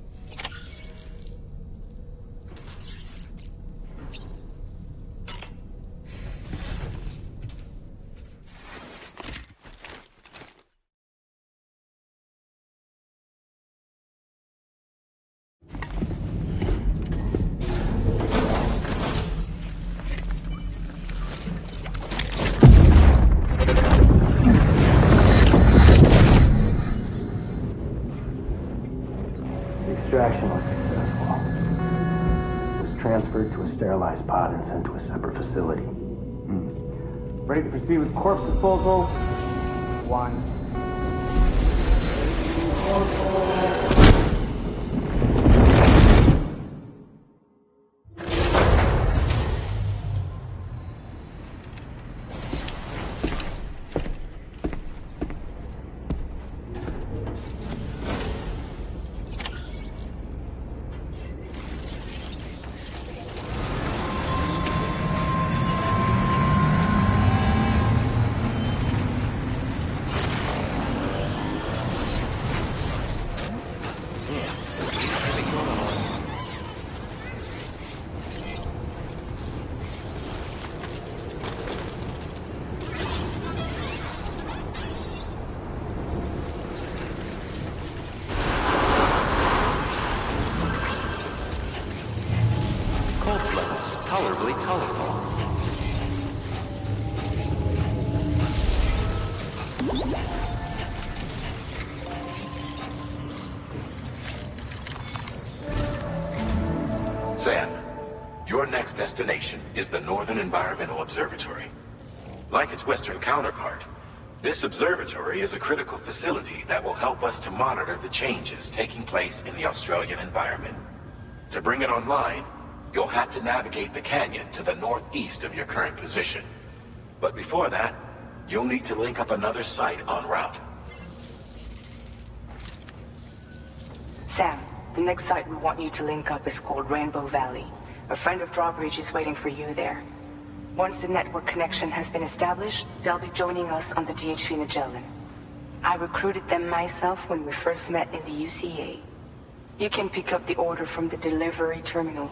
Extraction was successful. It was transferred to a sterilized pod and sent to a separate facility. Ready to proceed with corpse disposal? 1. Sam, your next destination is the Northern Environmental Observatory. Like its Western counterpart, this observatory is a critical facility that will help us to monitor the changes taking place in the Australian environment. To bring it online, you'll have to navigate the canyon to the northeast of your current position. But before that, you'll need to link up another site en route. Sam, the next site we want you to link up is called Rainbow Valley. A friend of Drawbridge is waiting for you there. Once the network connection has been established, they'll be joining us on the DHV Magellan. I recruited them myself when we first met in the UCA. You can pick up the order from the delivery terminal.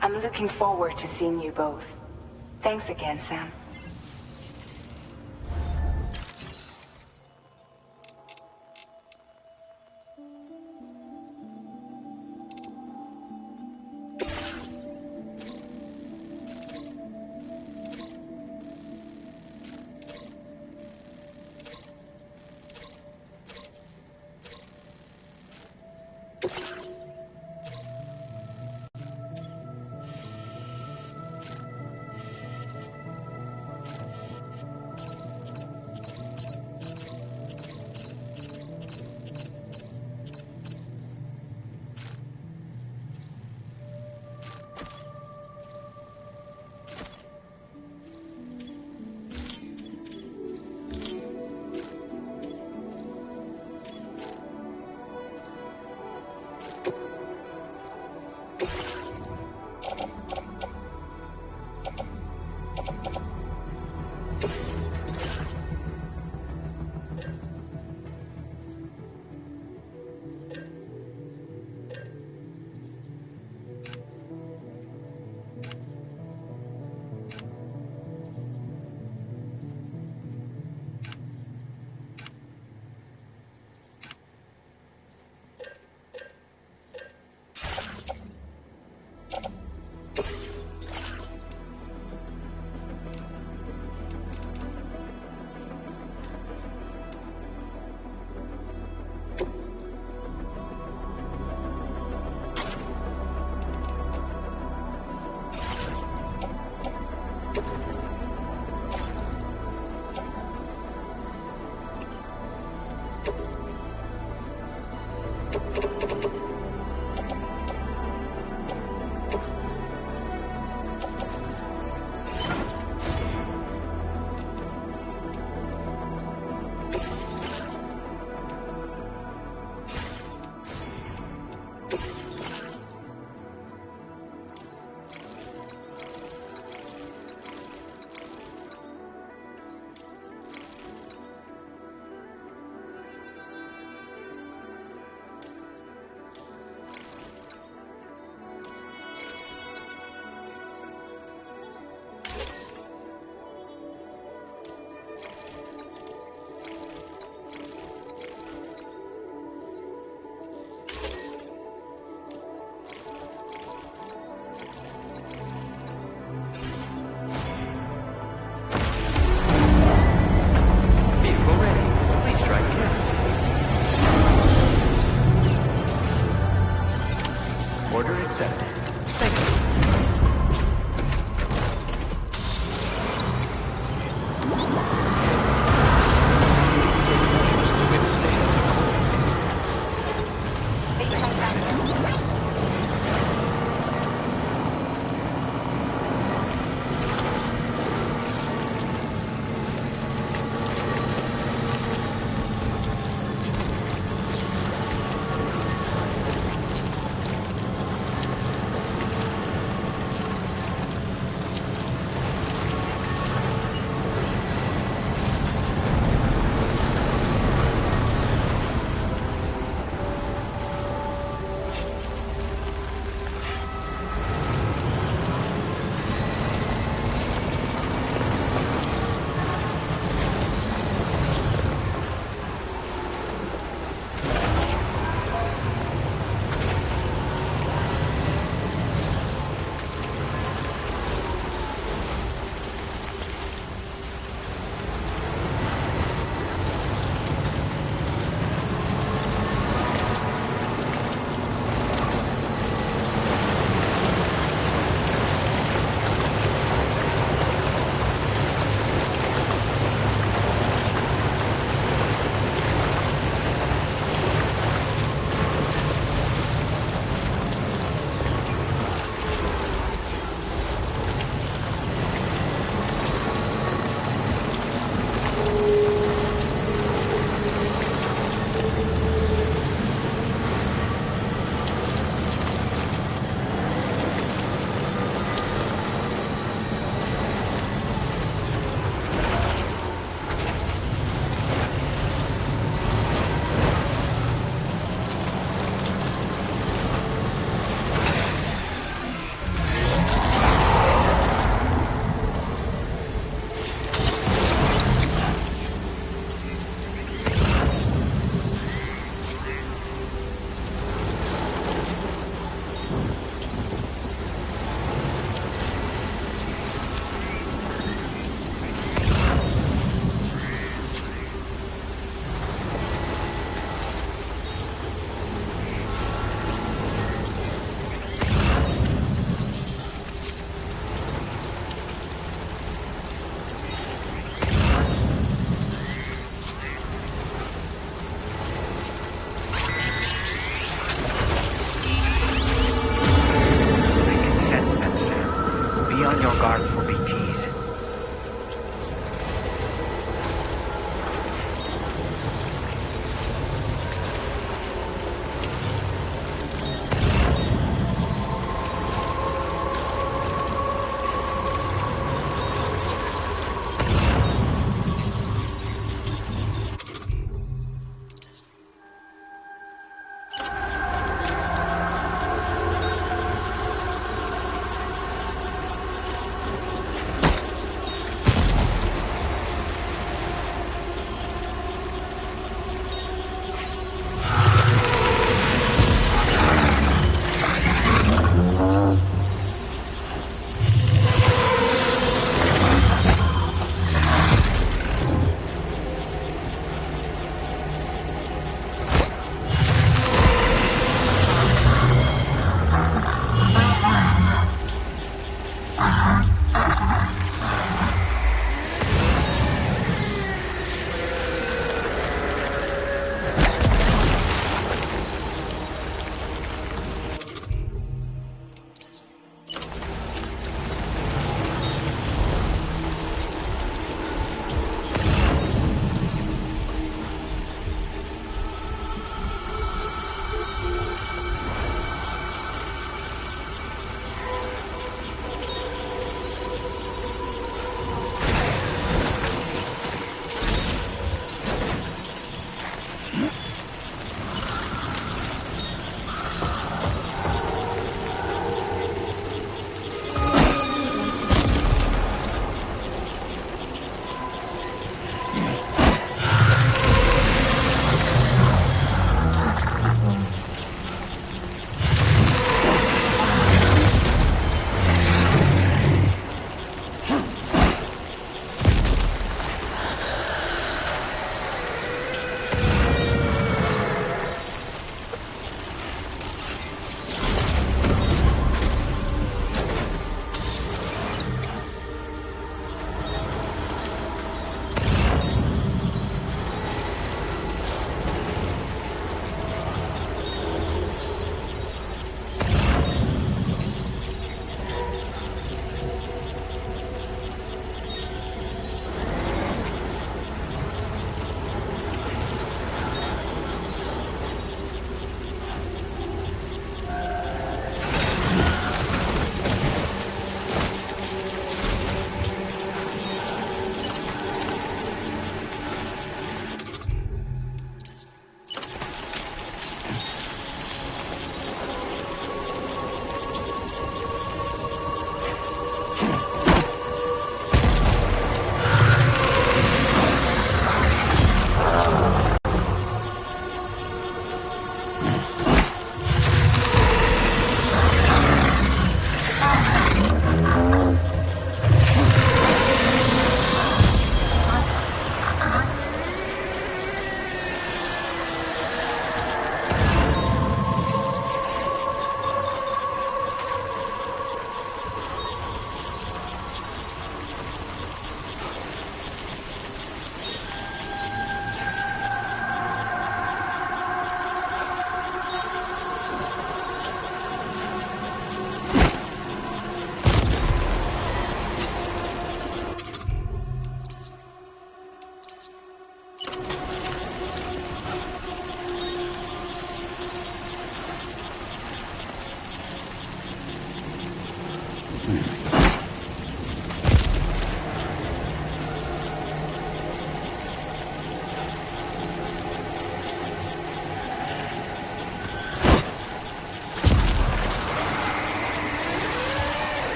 I'm looking forward to seeing you both. Thanks again, Sam.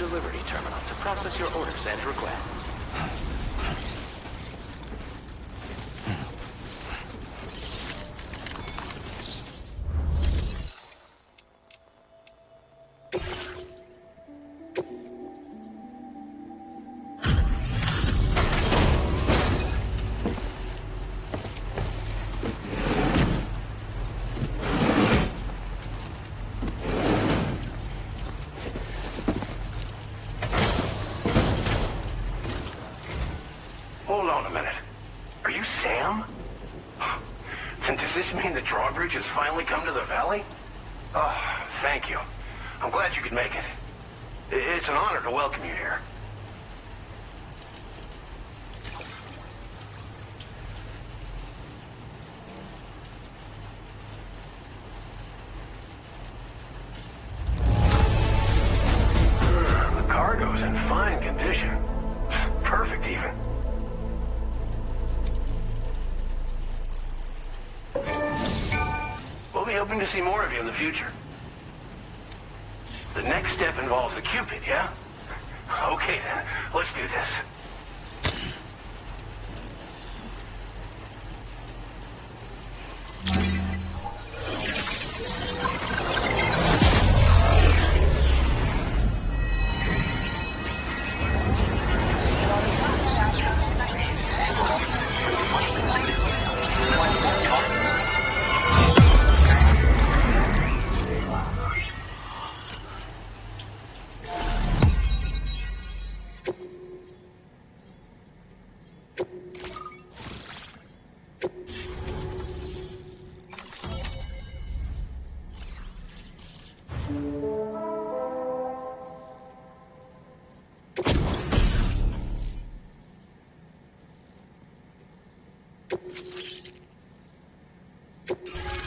delivery terminal to process your orders and requests. Hold on a minute. Are you Sam? And does this mean the drawbridge has finally come to the valley? Oh, thank you. I'm glad you could make it. It's an honor to welcome you here. The cargo's in fine condition. Perfect, even. We'll be hoping to see more of you in the future. The next step involves the Cupid, yeah? Okay then, let's do this.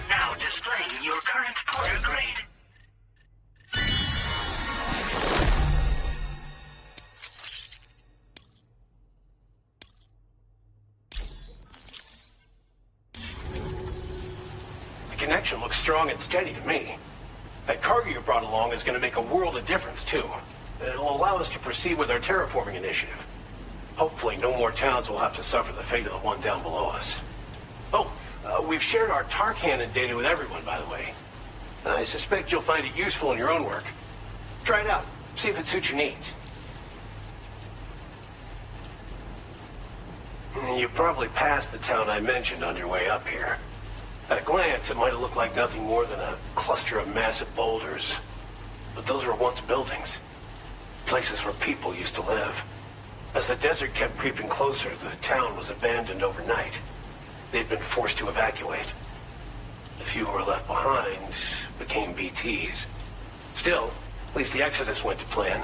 Now displaying your current porter grade. The connection looks strong and steady to me. That cargo you brought along is going to make a world of difference, too. It'll allow us to proceed with our terraforming initiative. Hopefully, no more towns will have to suffer the fate of the one down below us. Oh, we've shared our tar cannon data with everyone, by the way. I suspect you'll find it useful in your own work. Try it out. See if it suits your needs. You probably passed the town I mentioned on your way up here. At a glance, it might have looked like nothing more than a cluster of massive boulders. But those were once buildings. Places where people used to live. As the desert kept creeping closer, the town was abandoned overnight. They'd been forced to evacuate. The few who were left behind became BTs. Still, at least the exodus went to plan.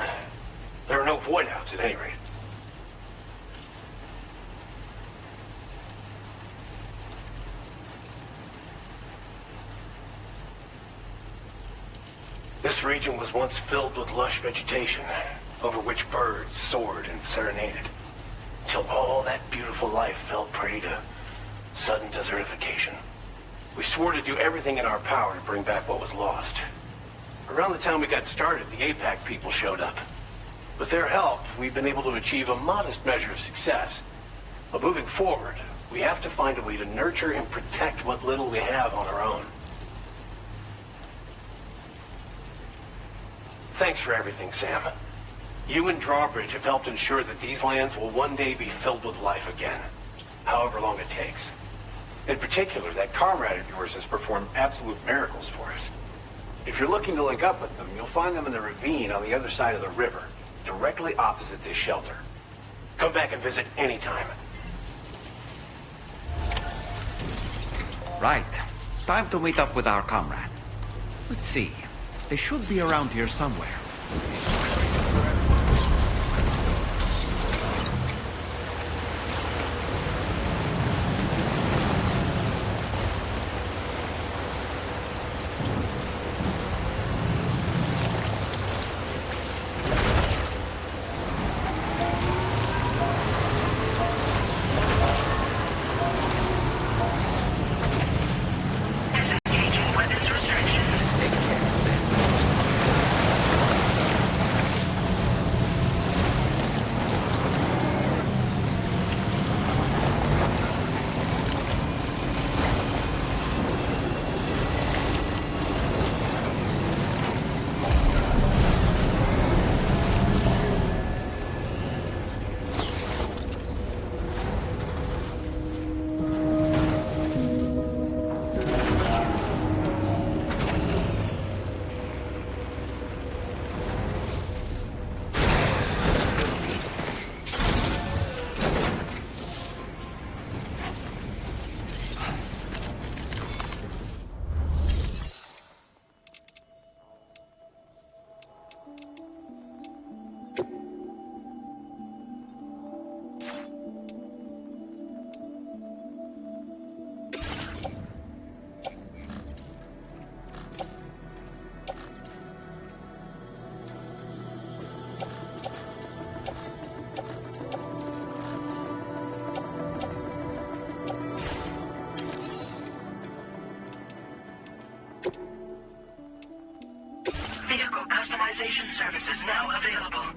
There are no void-outs at any rate. This region was once filled with lush vegetation, over which birds soared and serenaded, until all that beautiful life fell prey to sudden desertification. We swore to do everything in our power to bring back what was lost. Around the time we got started, the APAC people showed up. With their help, we've been able to achieve a modest measure of success. But moving forward, we have to find a way to nurture and protect what little we have on our own. Thanks for everything, Sam. You and Drawbridge have helped ensure that these lands will one day be filled with life again, however long it takes. In particular, that comrade of yours has performed absolute miracles for us. If you're looking to link up with them, you'll find them in the ravine on the other side of the river, directly opposite this shelter. Come back and visit anytime. Right. Time to meet up with our comrade. Let's see. They should be around here somewhere. Customization services now available.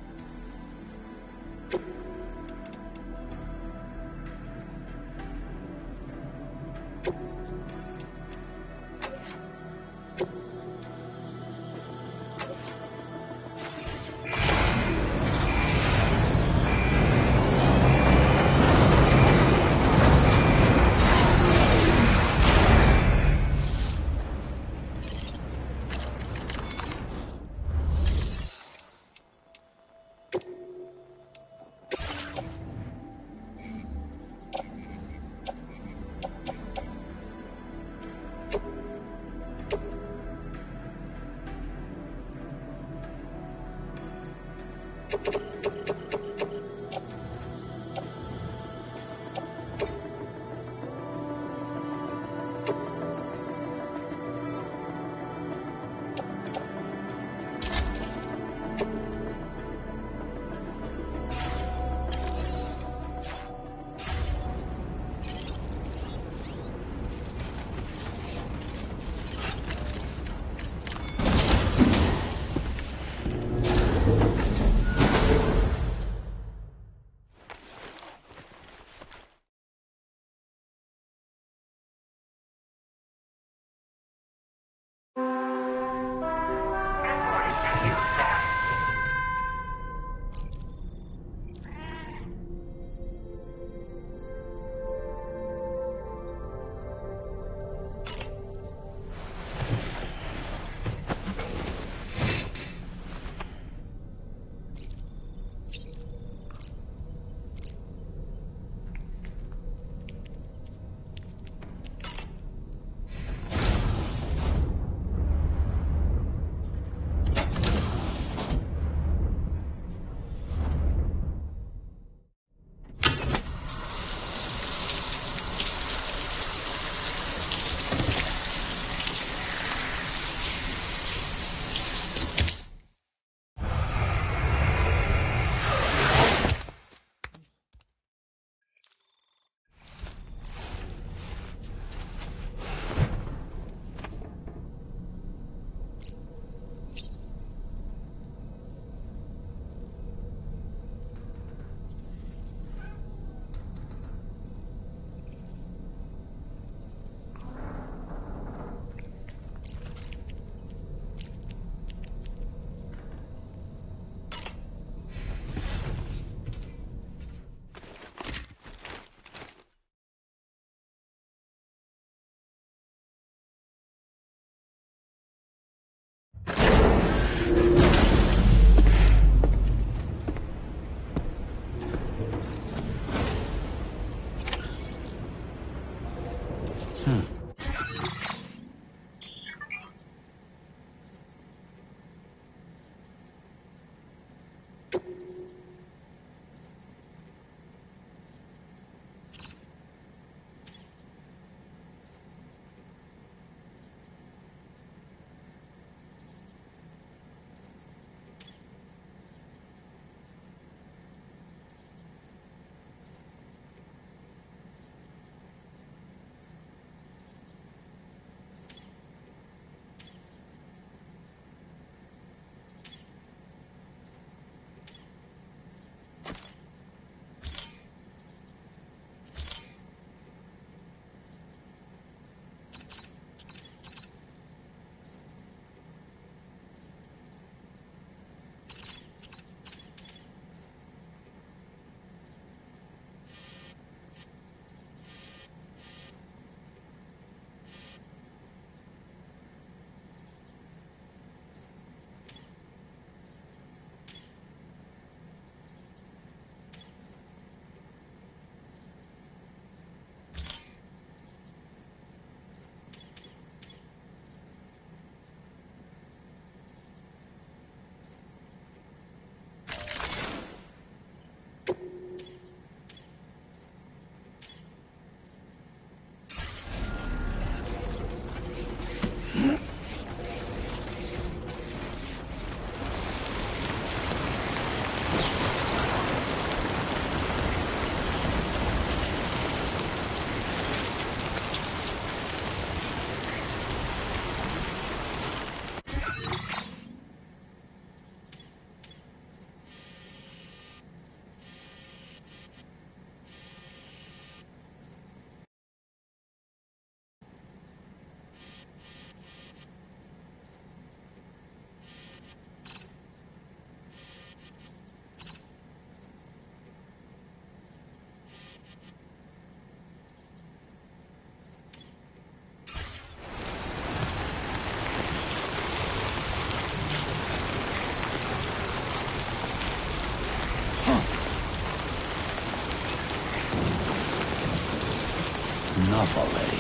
already.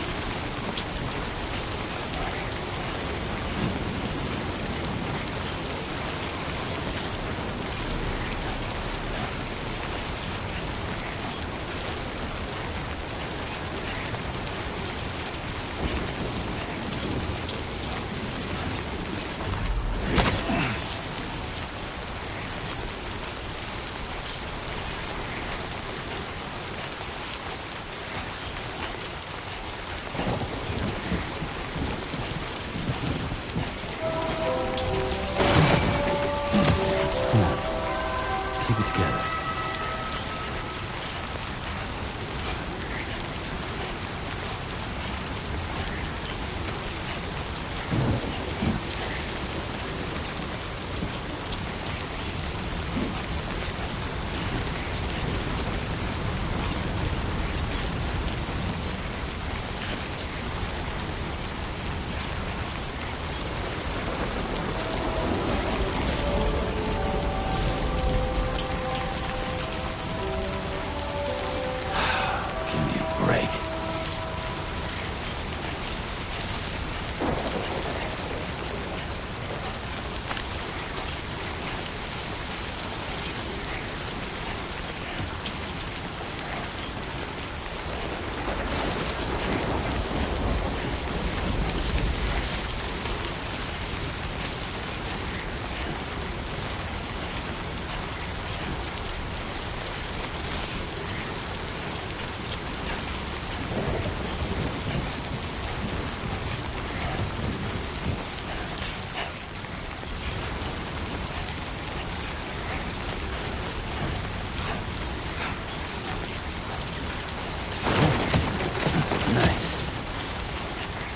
Keep it together.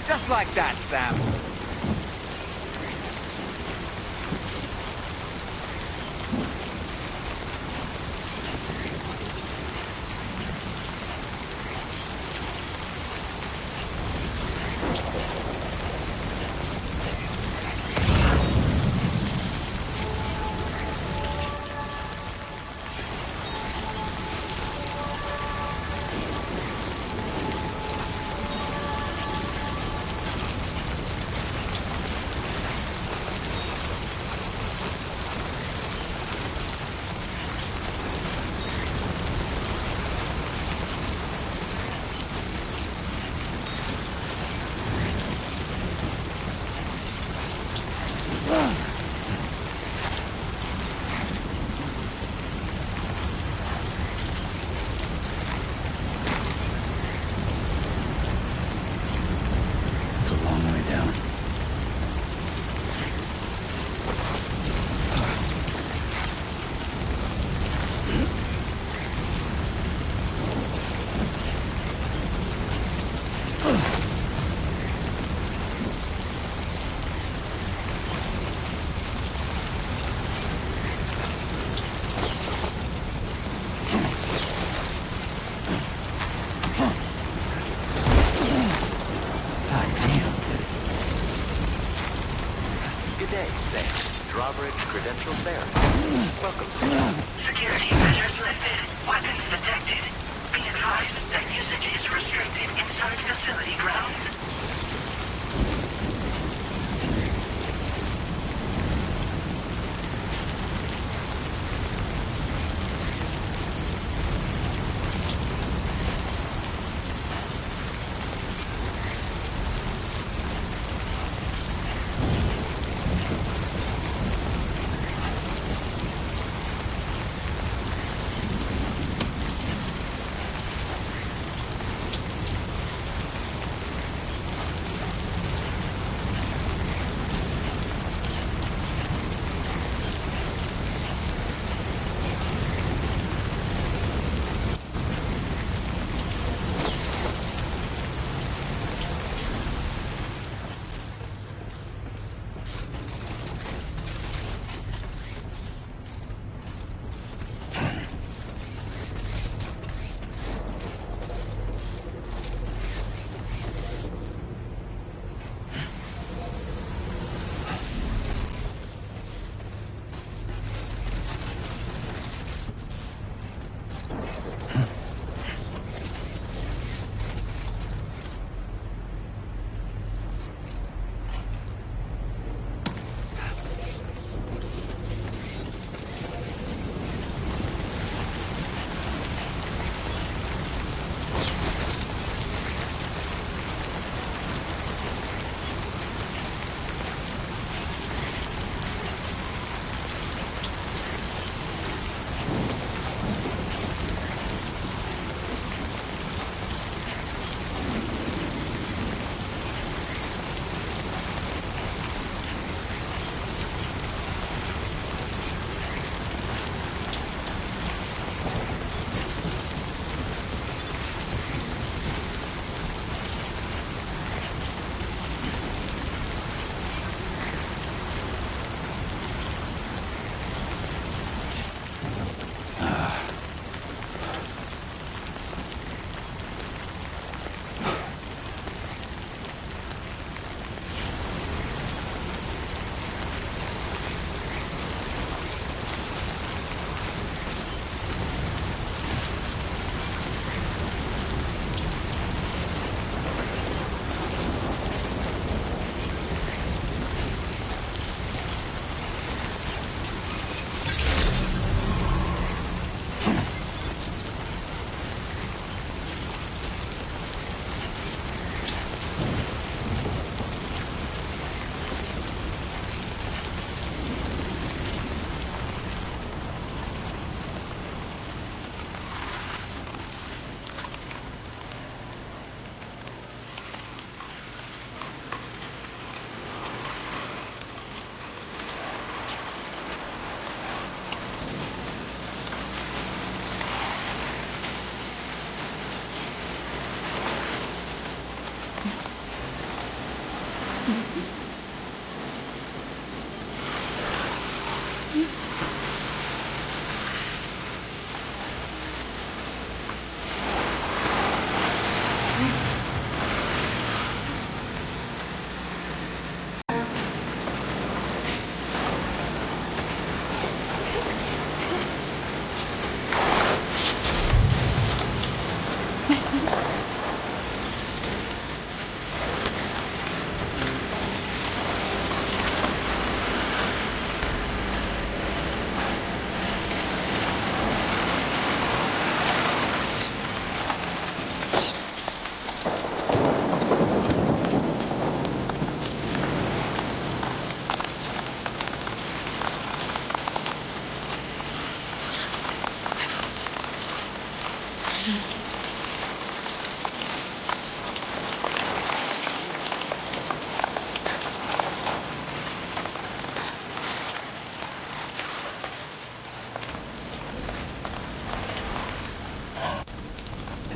Just like that, Sam. Credentials verified. Welcome, sir. Security measures lifted. Weapons detected. Be advised that usage is restricted inside facility grounds.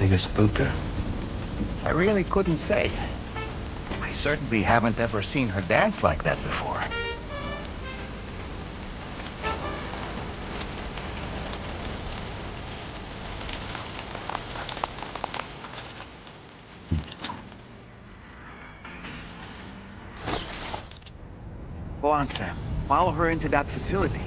Bigger spooker? I really couldn't say. I certainly haven't ever seen her dance like that before. Go on, Sam. Follow her into that facility.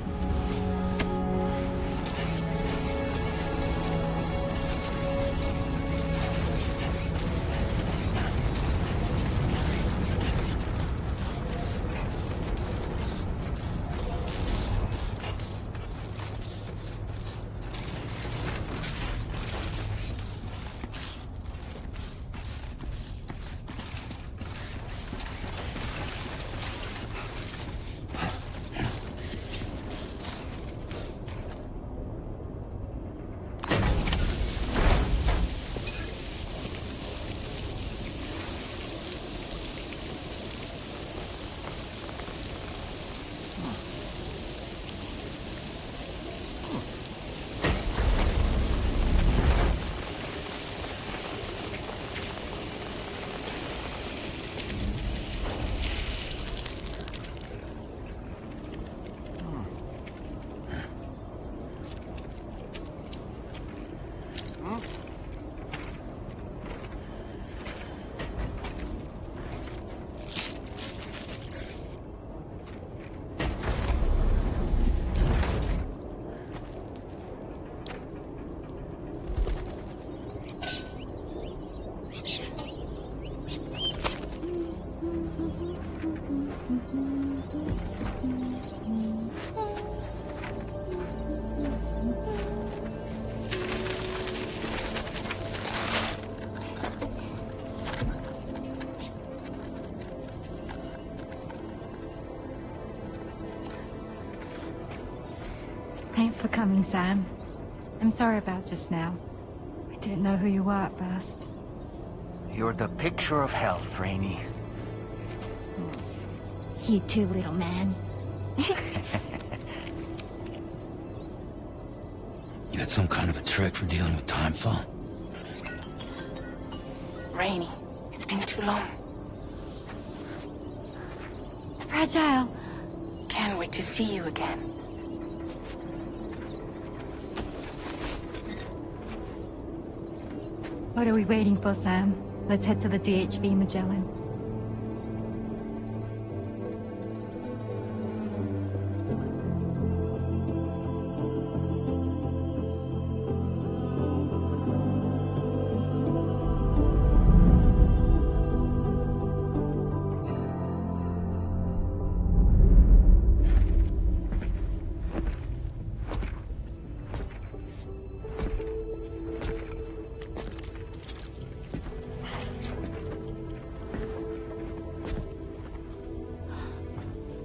Thanks for coming, Sam. I'm sorry about just now. I didn't know who you were at first. You're the picture of health, Rainey. You too, little man. You got some kind of a trick for dealing with timefall? Rainey, it's been too long. Fragile. Can't wait to see you again. What are we waiting for, Sam? Let's head to the DHV Magellan.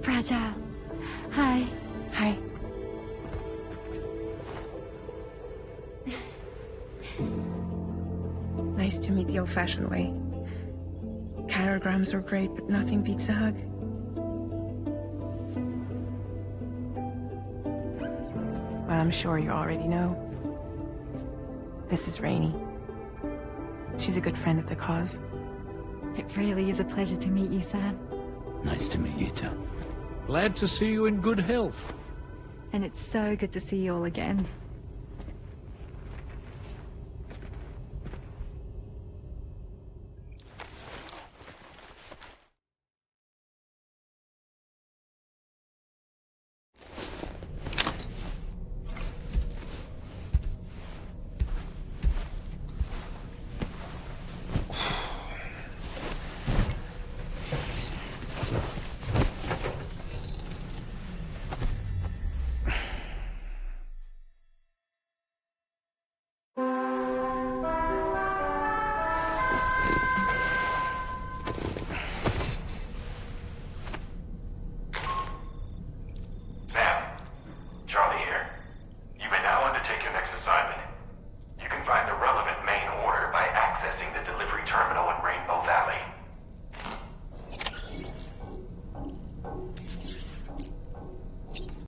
Fragile. Hi. Hi. Nice to meet the old-fashioned way. Chirograms are great, but nothing beats a hug. Well, I'm sure you already know. This is Rainey. She's a good friend of the cause. It really is a pleasure to meet you, Sam. Nice to meet you too. Glad to see you in good health. And it's so good to see you all again.